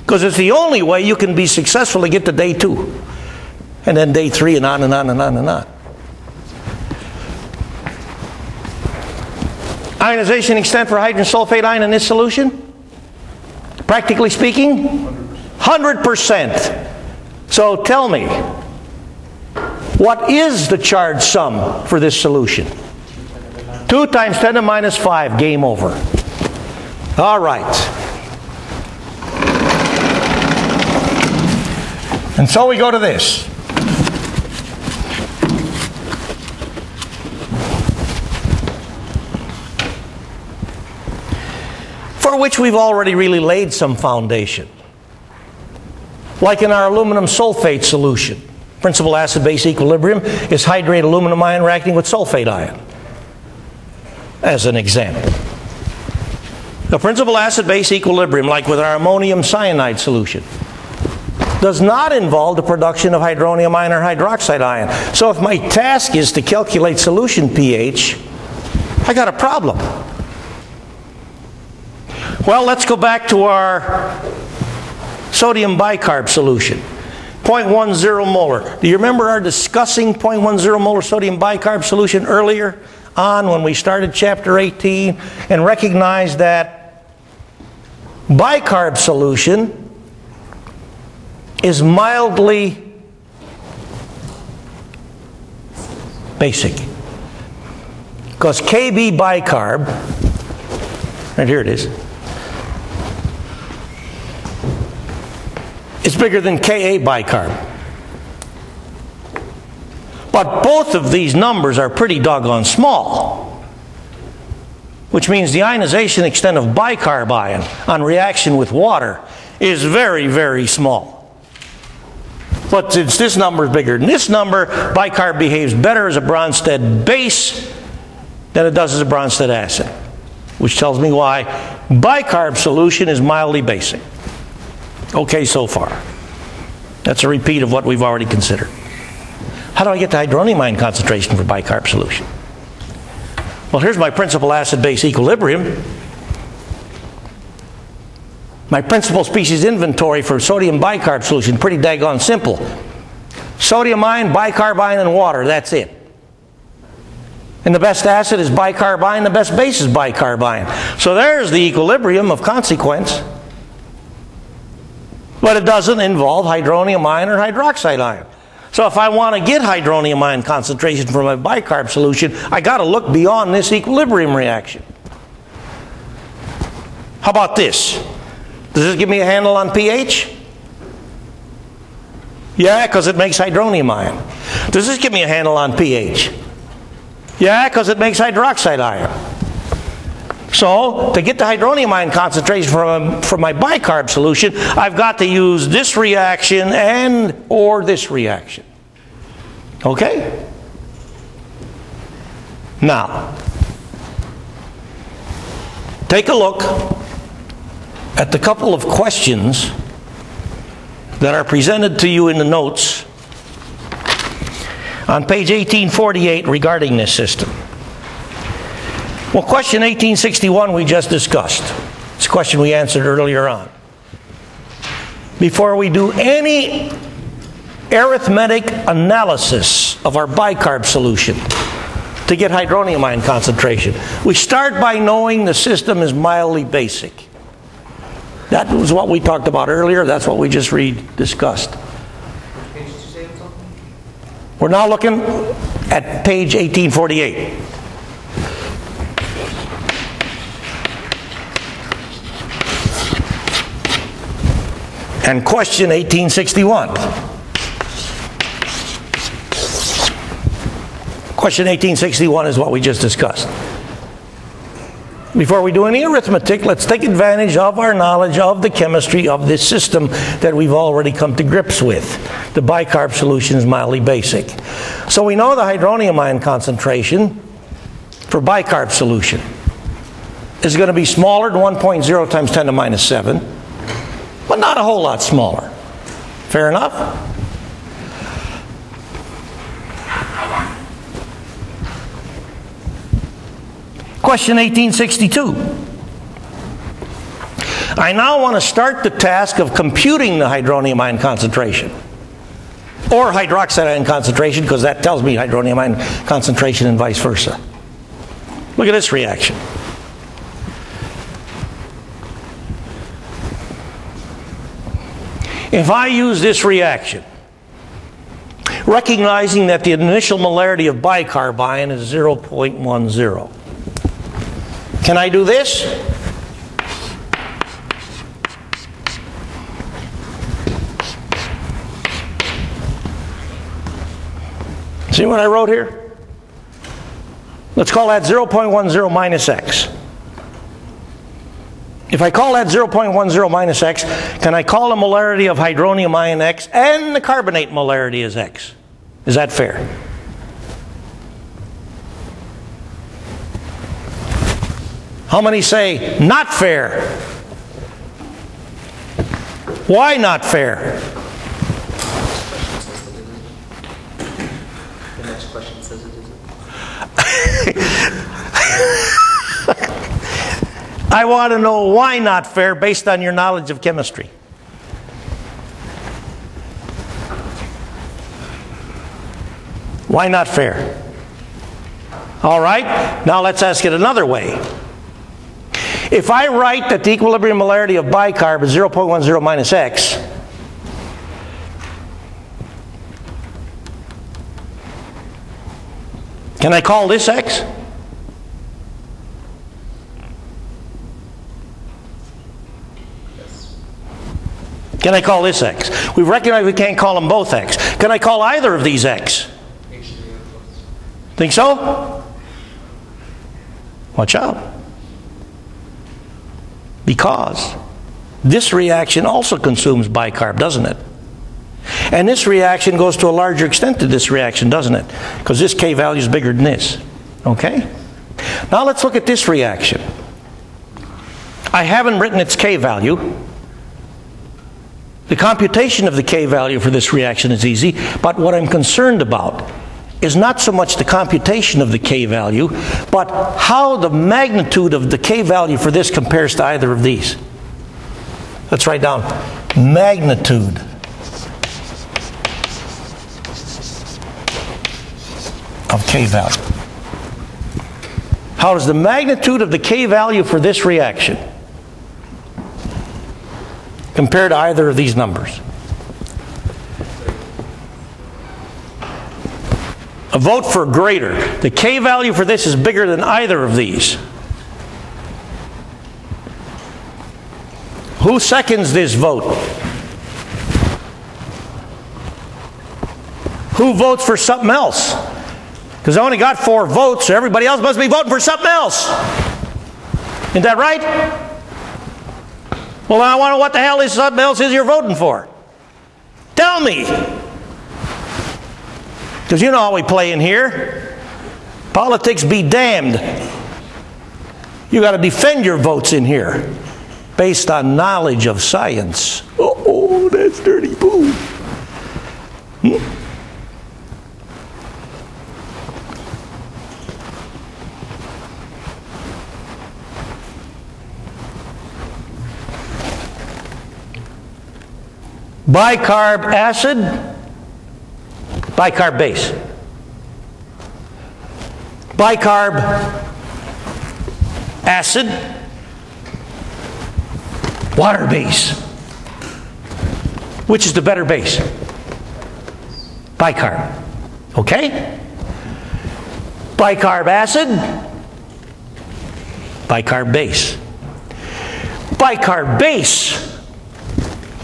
Because it's the only way you can be successful to get to day 2. And then day 3 and on and on and on and on. Ionization extent for hydrogen sulfate ion in this solution? Practically speaking, 100%. So tell me, what is the charge sum for this solution? 2 times 10 to the minus 5, game over. All right. And so we go to this. For which we've already really laid some foundation. Like in our aluminum sulfate solution. Principal acid-base equilibrium is hydrate aluminum ion reacting with sulfate ion. As an example. The principal acid-base equilibrium, like with our ammonium cyanide solution, does not involve the production of hydronium ion or hydroxide ion. So if my task is to calculate solution pH, I got a problem. Well, let's go back to our sodium bicarb solution. 0.10 molar. Do you remember our discussing 0.10 molar sodium bicarb solution earlier on when we started chapter 18 and recognized that bicarb solution is mildly basic. Because Kb bicarb, right here it is bigger than Ka bicarb. But both of these numbers are pretty doggone small. Which means the ionization extent of bicarb ion on reaction with water is very, very small. But since this number is bigger than this number, bicarb behaves better as a Bronsted base than it does as a Bronsted acid, which tells me why bicarb solution is mildly basic. Okay so far. That's a repeat of what we've already considered. How do I get the hydronium ion concentration for bicarb solution? Well, here's my principal acid-base equilibrium. My principal species inventory for sodium bicarb solution, pretty daggone simple. Sodium ion, bicarb ion, and water, that's it. And the best acid is bicarb ion, the best base is bicarb ion. So there's the equilibrium of consequence. But it doesn't involve hydronium ion or hydroxide ion. So if I want to get hydronium ion concentration from my bicarb solution, I got to look beyond this equilibrium reaction. How about this? Does this give me a handle on pH? Yeah, because it makes hydronium ion. Does this give me a handle on pH? Yeah, because it makes hydroxide ion. So, to get the hydronium ion concentration from my bicarb solution, I've got to use this reaction and or this reaction. Okay? Now, take a look at the couple of questions that are presented to you in the notes on page 1848 regarding this system. Well, question 1861 we just discussed. It's a question we answered earlier on. Before we do any arithmetic analysis of our bicarb solution to get hydronium ion concentration, we start by knowing the system is mildly basic. That was what we talked about earlier. That's what we just discussed. We're now looking at page 1848. And question 1861. Question 1861 is what we just discussed. Before we do any arithmetic, let's take advantage of our knowledge of the chemistry of this system that we've already come to grips with. The bicarb solution is mildly basic. So we know the hydronium ion concentration for bicarb solution is going to be smaller than 1.0 times 10 to minus 7. But not a whole lot smaller. Fair enough? Question 1862. I now want to start the task of computing the hydronium ion concentration. Or hydroxide ion concentration, because that tells me hydronium ion concentration and vice versa. Look at this reaction. If I use this reaction, recognizing that the initial molarity of bicarb ion is 0.10, can I do this? See what I wrote here? Let's call that 0.10 minus x. If I call that 0.10 minus x, can I call the molarity of hydronium ion x and the carbonate molarity as x? Is that fair? How many say not fair? Why not fair? The next question says it isn't. I want to know why not fair based on your knowledge of chemistry. Why not fair? All right, now let's ask it another way. If I write that the equilibrium molarity of bicarb is 0.10 minus x, can I call this x? Can I call this x? We've recognized we can't call them both x. Can I call either of these x? Think so? Watch out. Because this reaction also consumes bicarb, doesn't it? And this reaction goes to a larger extent to this reaction, doesn't it? Because this K value is bigger than this. Okay? Now let's look at this reaction. I haven't written its K value. The computation of the K value for this reaction is easy, but what I'm concerned about is not so much the computation of the K value, but how the magnitude of the K value for this compares to either of these. Let's write down magnitude of K value. How does the magnitude of the K value for this reaction compare to either of these numbers? A vote for greater. The K value for this is bigger than either of these. Who seconds this vote? Who votes for something else? Because I only got 4 votes, so everybody else must be voting for something else. Isn't that right? Well, I want to know what the hell is something else is you're voting for. Tell me. Because you know how we play in here. Politics be damned. You got to defend your votes in here based on knowledge of science. Oh, that's dirty poo. Bicarb acid, bicarb base. Bicarb acid, water base. Which is the better base? Bicarb. Okay? Bicarb acid, bicarb base. Bicarb base,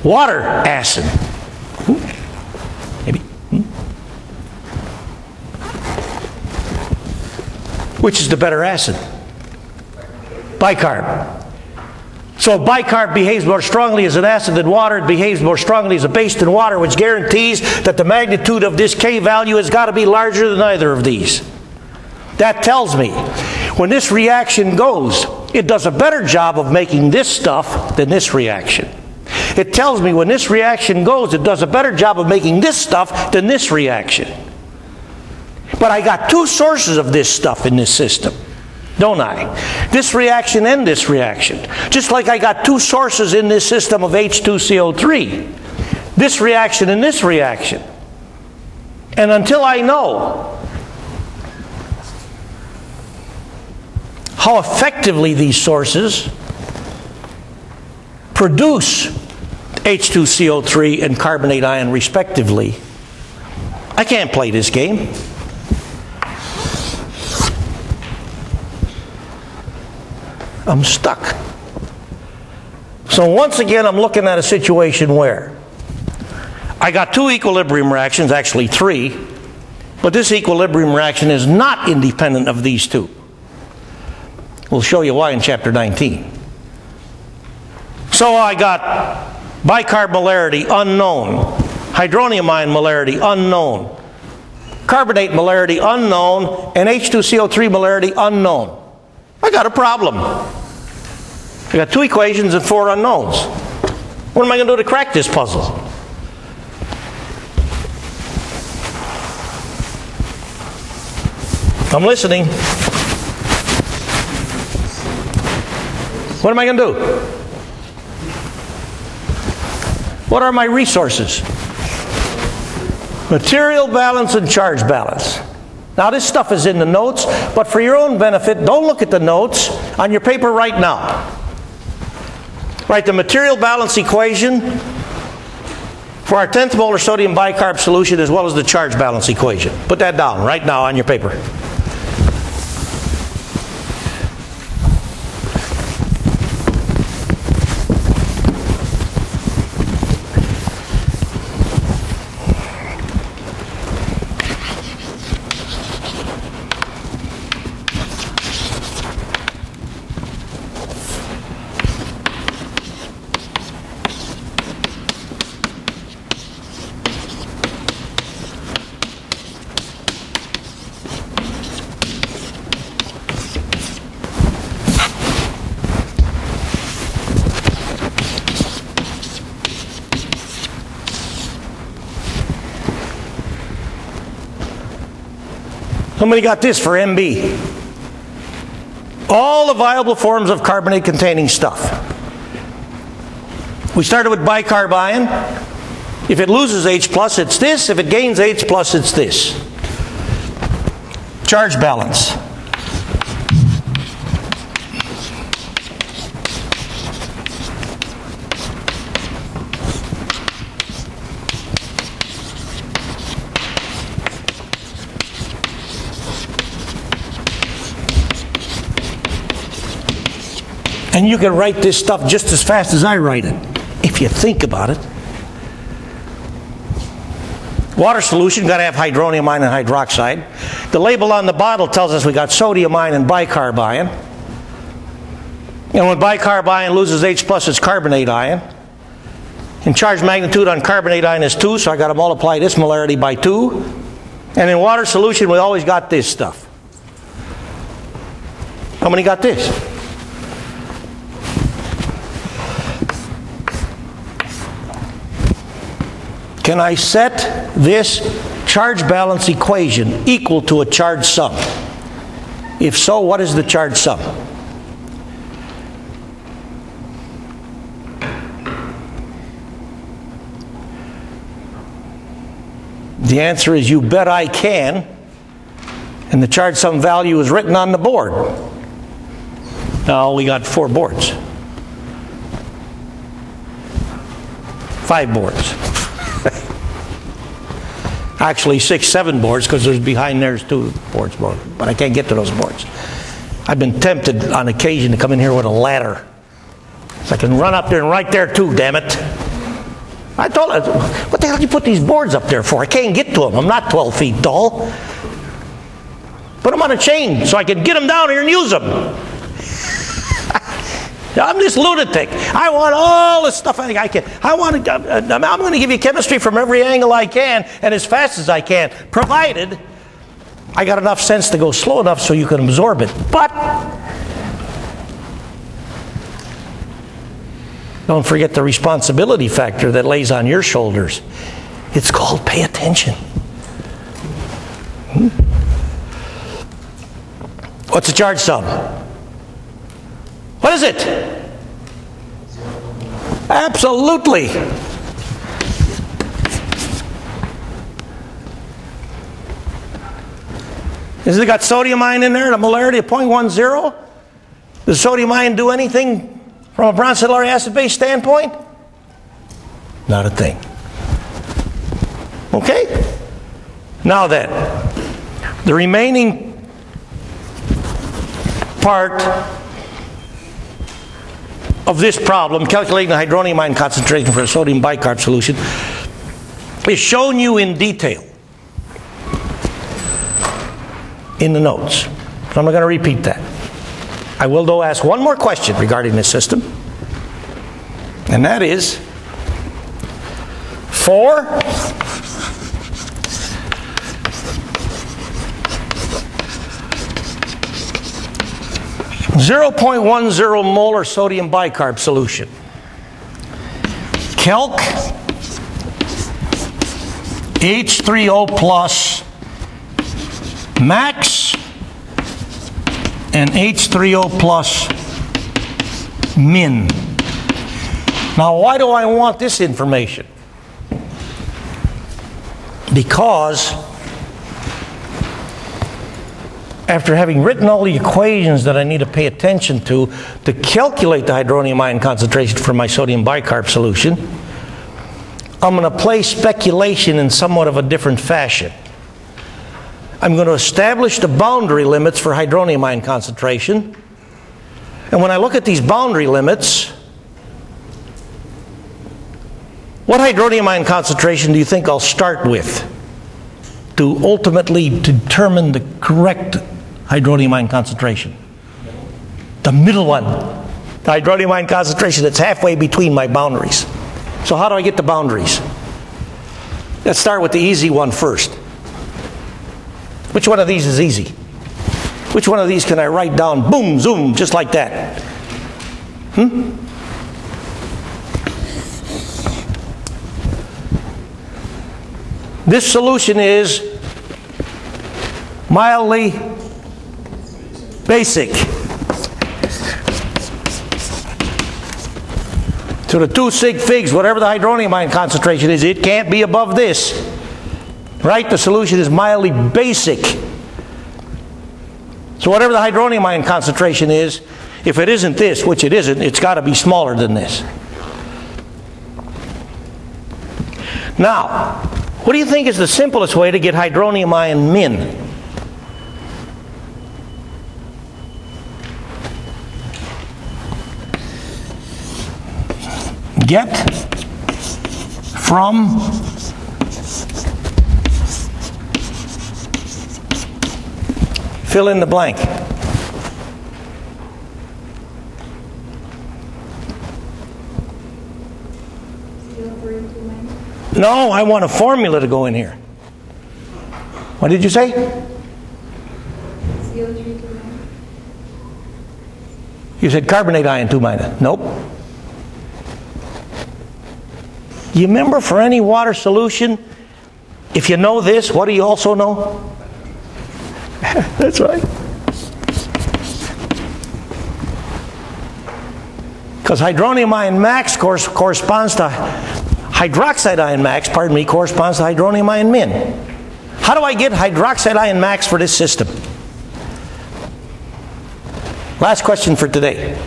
water acid. Maybe. Which is the better acid? Bicarb. So bicarb behaves more strongly as an acid than water. It behaves more strongly as a base than water, which guarantees that the magnitude of this K value has got to be larger than either of these. That tells me when this reaction goes, it does a better job of making this stuff than this reaction. It tells me when this reaction goes, it does a better job of making this stuff than this reaction. But I got 2 sources of this stuff in this system, don't I? This reaction and this reaction. Just like I got 2 sources in this system of H2CO3. This reaction and this reaction. And until I know how effectively these sources produce H2CO3 and carbonate ion respectively, I can't play this game. I'm stuck. So once again, I'm looking at a situation where I got 2 equilibrium reactions, actually 3, but this equilibrium reaction is not independent of these 2. We'll show you why in chapter 19. So I got bicarb molarity unknown, hydronium ion molarity unknown, carbonate molarity unknown, and H2CO3 molarity unknown. I got a problem. I got 2 equations and 4 unknowns. What am I going to do to crack this puzzle? I'm listening. What am I going to do? What are my resources? Material balance and charge balance. Now this stuff is in the notes, but for your own benefit, don't look at the notes on your paper right now. Write the material balance equation for our 10th molar sodium bicarb solution as well as the charge balance equation. Put that down right now on your paper. Somebody got this for MB. All the viable forms of carbonate-containing stuff. We started with bicarb ion. If it loses H+, it's this. If it gains H+, it's this. Charge balance. And you can write this stuff just as fast as I write it, if you think about it. Water solution, got to have hydronium ion and hydroxide. The label on the bottle tells us we got sodium ion and bicarb ion. And when bicarb ion loses H+, it's carbonate ion. And charge magnitude on carbonate ion is 2, so I got to multiply this molarity by 2. And in water solution, we always got this stuff. How many got this? Can I set this charge balance equation equal to a charge sum? If so, what is the charge sum? The answer is you bet I can, and the charge sum value is written on the board. Now we got 4 boards. 5 boards. Actually 6, 7 boards, because there's behind there's 2 boards, but I can't get to those boards. I've been tempted on occasion to come in here with a ladder, so I can run up there and right there too, damn it. I told her, what the hell did you put these boards up there for? I can't get to them. I'm not 12 feet tall. Put them on a chain so I can get them down here and use them. I'm this lunatic. I want all the stuff I can. I'm going to give you chemistry from every angle I can and as fast as I can, provided I got enough sense to go slow enough so you can absorb it. But don't forget the responsibility factor that lays on your shoulders. It's called pay attention. What's the charge sum? What is it? Absolutely. Has it got sodium ion in there at a molarity of 0.10? Does sodium ion do anything from a bronzosyloric acid-base standpoint? Not a thing. Okay? Now then, the remaining part of this problem, calculating the hydronium ion concentration for a sodium bicarb solution, is shown you in detail in the notes. So I'm not going to repeat that. I will, though, ask one more question regarding this system, and that is, for .10 molar sodium bicarb solution, calc H3O plus max and H3O plus min. Now, why do I want this information? Because after having written all the equations that I need to pay attention to calculate the hydronium ion concentration for my sodium bicarb solution, I'm going to play speculation in somewhat of a different fashion. I'm going to establish the boundary limits for hydronium ion concentration. And when I look at these boundary limits, what hydronium ion concentration do you think I'll start with to ultimately determine the correct hydronium ion concentration? The middle one. The hydronium ion concentration that's halfway between my boundaries. So how do I get the boundaries? Let's start with the easy one first. Which one of these is easy? Which one of these can I write down, boom, zoom, just like that? This solution is mildly basic. So the 2 sig figs, whatever the hydronium ion concentration is, it can't be above this. Right? The solution is mildly basic. So whatever the hydronium ion concentration is, if it isn't this, which it isn't, it's got to be smaller than this. Now, what do you think is the simplest way to get hydronium ion min? Get from fill in the blank. No, I want a formula to go in here. What did you say? You said carbonate ion 2 minus. Nope. You remember, for any water solution, if you know this, what do you also know? That's right. Because hydronium ion max corresponds to hydroxide ion max, corresponds to hydronium ion min. How do I get hydroxide ion max for this system? Last question for today.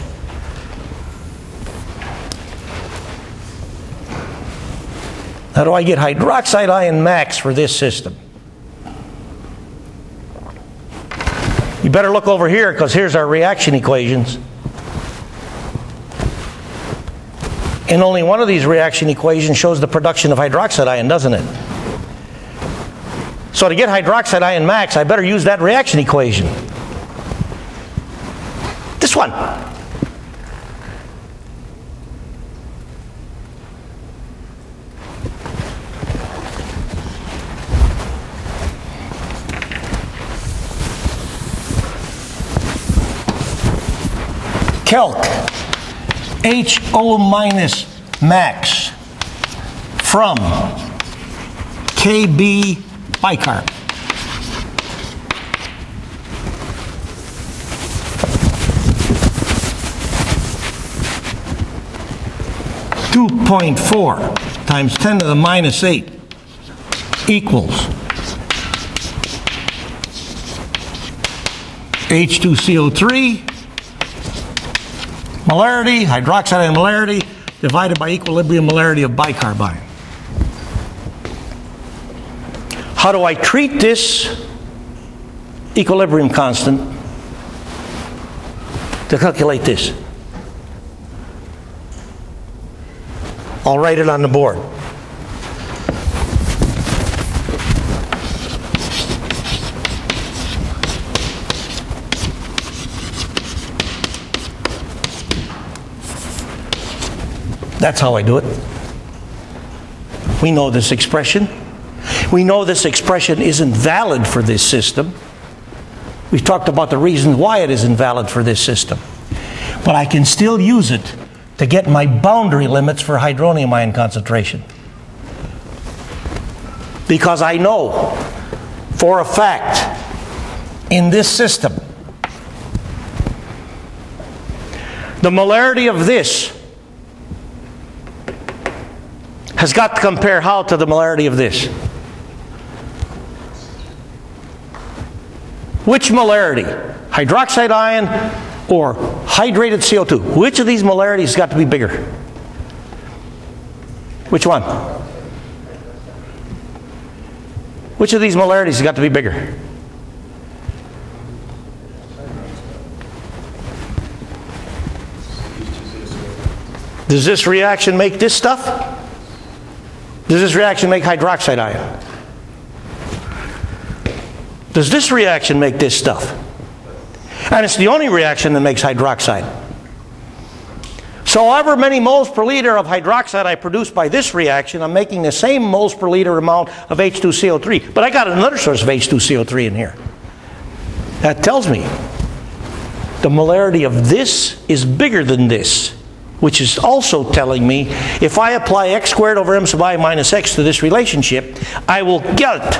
How do I get hydroxide ion max for this system? You better look over here, because here's our reaction equations. And only one of these reaction equations shows the production of hydroxide ion, doesn't it? So to get hydroxide ion max, I better use that reaction equation. This one. Calc HO minus max from KB bicarb. .4 times 10 to the minus 8 equals H2CO3 molarity, hydroxide ion molarity, divided by equilibrium molarity of bicarb ion. How do I treat this equilibrium constant to calculate this? I'll write it on the board. That's how I do it. We know this expression. We know this expression isn't valid for this system. We've talked about the reasons why it isn't valid for this system. But I can still use it to get my boundary limits for hydronium ion concentration. Because I know for a fact in this system, the molarity of this has got to compare how to the molarity of this? Which molarity? Hydroxide ion or hydrated CO2? Which of these molarities has got to be bigger? Which one? Which of these molarities has got to be bigger? Does this reaction make this stuff? Does this reaction make hydroxide ion? Does this reaction make this stuff? And it's the only reaction that makes hydroxide. So however many moles per liter of hydroxide I produce by this reaction, I'm making the same moles per liter amount of H2CO3. But I got another source of H2CO3 in here. That tells me the molarity of this is bigger than this, which is also telling me if I apply x squared over m sub I minus x to this relationship, I will get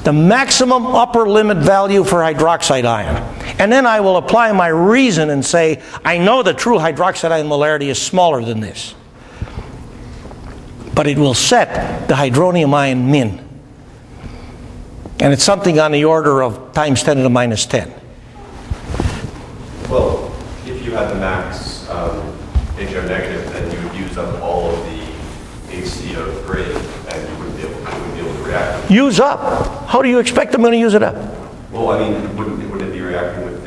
the maximum upper limit value for hydroxide ion. And then I will apply my reason and say, I know the true hydroxide ion molarity is smaller than this. But it will set the hydronium ion min. And it's something on the order of times 10 to the minus 10. Well, if you had the max HO negative, then you would use up all of the HCO3, and you wouldn't be able to react. Use up? How do you expect I'm going to use it up? Well, I mean, wouldn't it be reacting with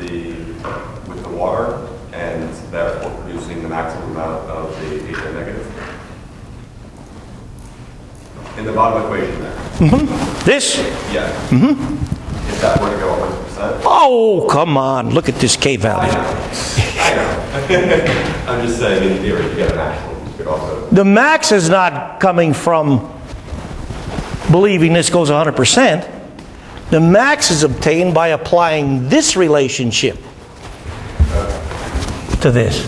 the water, and therefore producing the maximum amount of the HO negative? In the bottom equation there. Mm-hmm. This? Yeah. Mm-hmm. If that were to go 100%. Oh, come on. Look at this K value. I know. I'm just saying, in theory, to get an actual, you could also... The max is not coming from believing this goes 100%. The max is obtained by applying this relationship to this.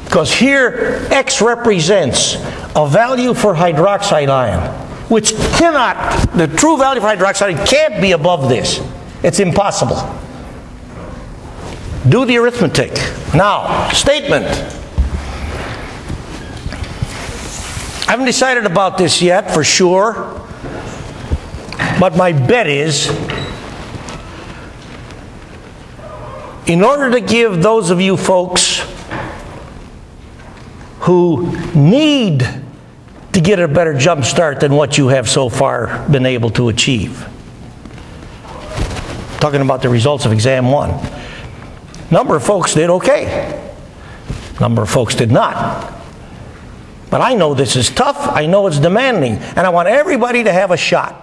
Because here, X represents a value for hydroxide ion, which cannot, the true value for hydroxide ion can't be above this. It's impossible. Do the arithmetic. Now, statement. I haven't decided about this yet for sure, but my bet is, in order to give those of you folks who need to get a better jump start than what you have so far been able to achieve. Talking about the results of exam 1. Number of folks did okay. Number of folks did not. But I know this is tough. I know it's demanding. And I want everybody to have a shot.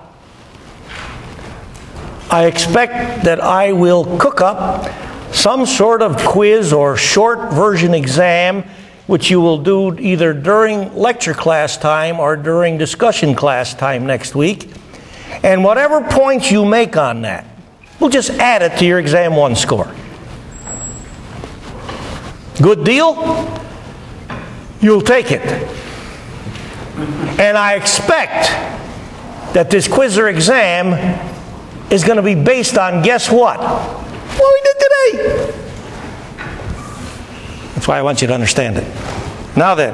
I expect that I will cook up some sort of quiz or short version exam which you will do either during lecture class time or during discussion class time next week. And whatever points you make on that, we'll just add it to your exam 1 score. Good deal? You'll take it. And I expect that this quiz or exam is going to be based on, guess what? What we did today. That's why I want you to understand it. Now then,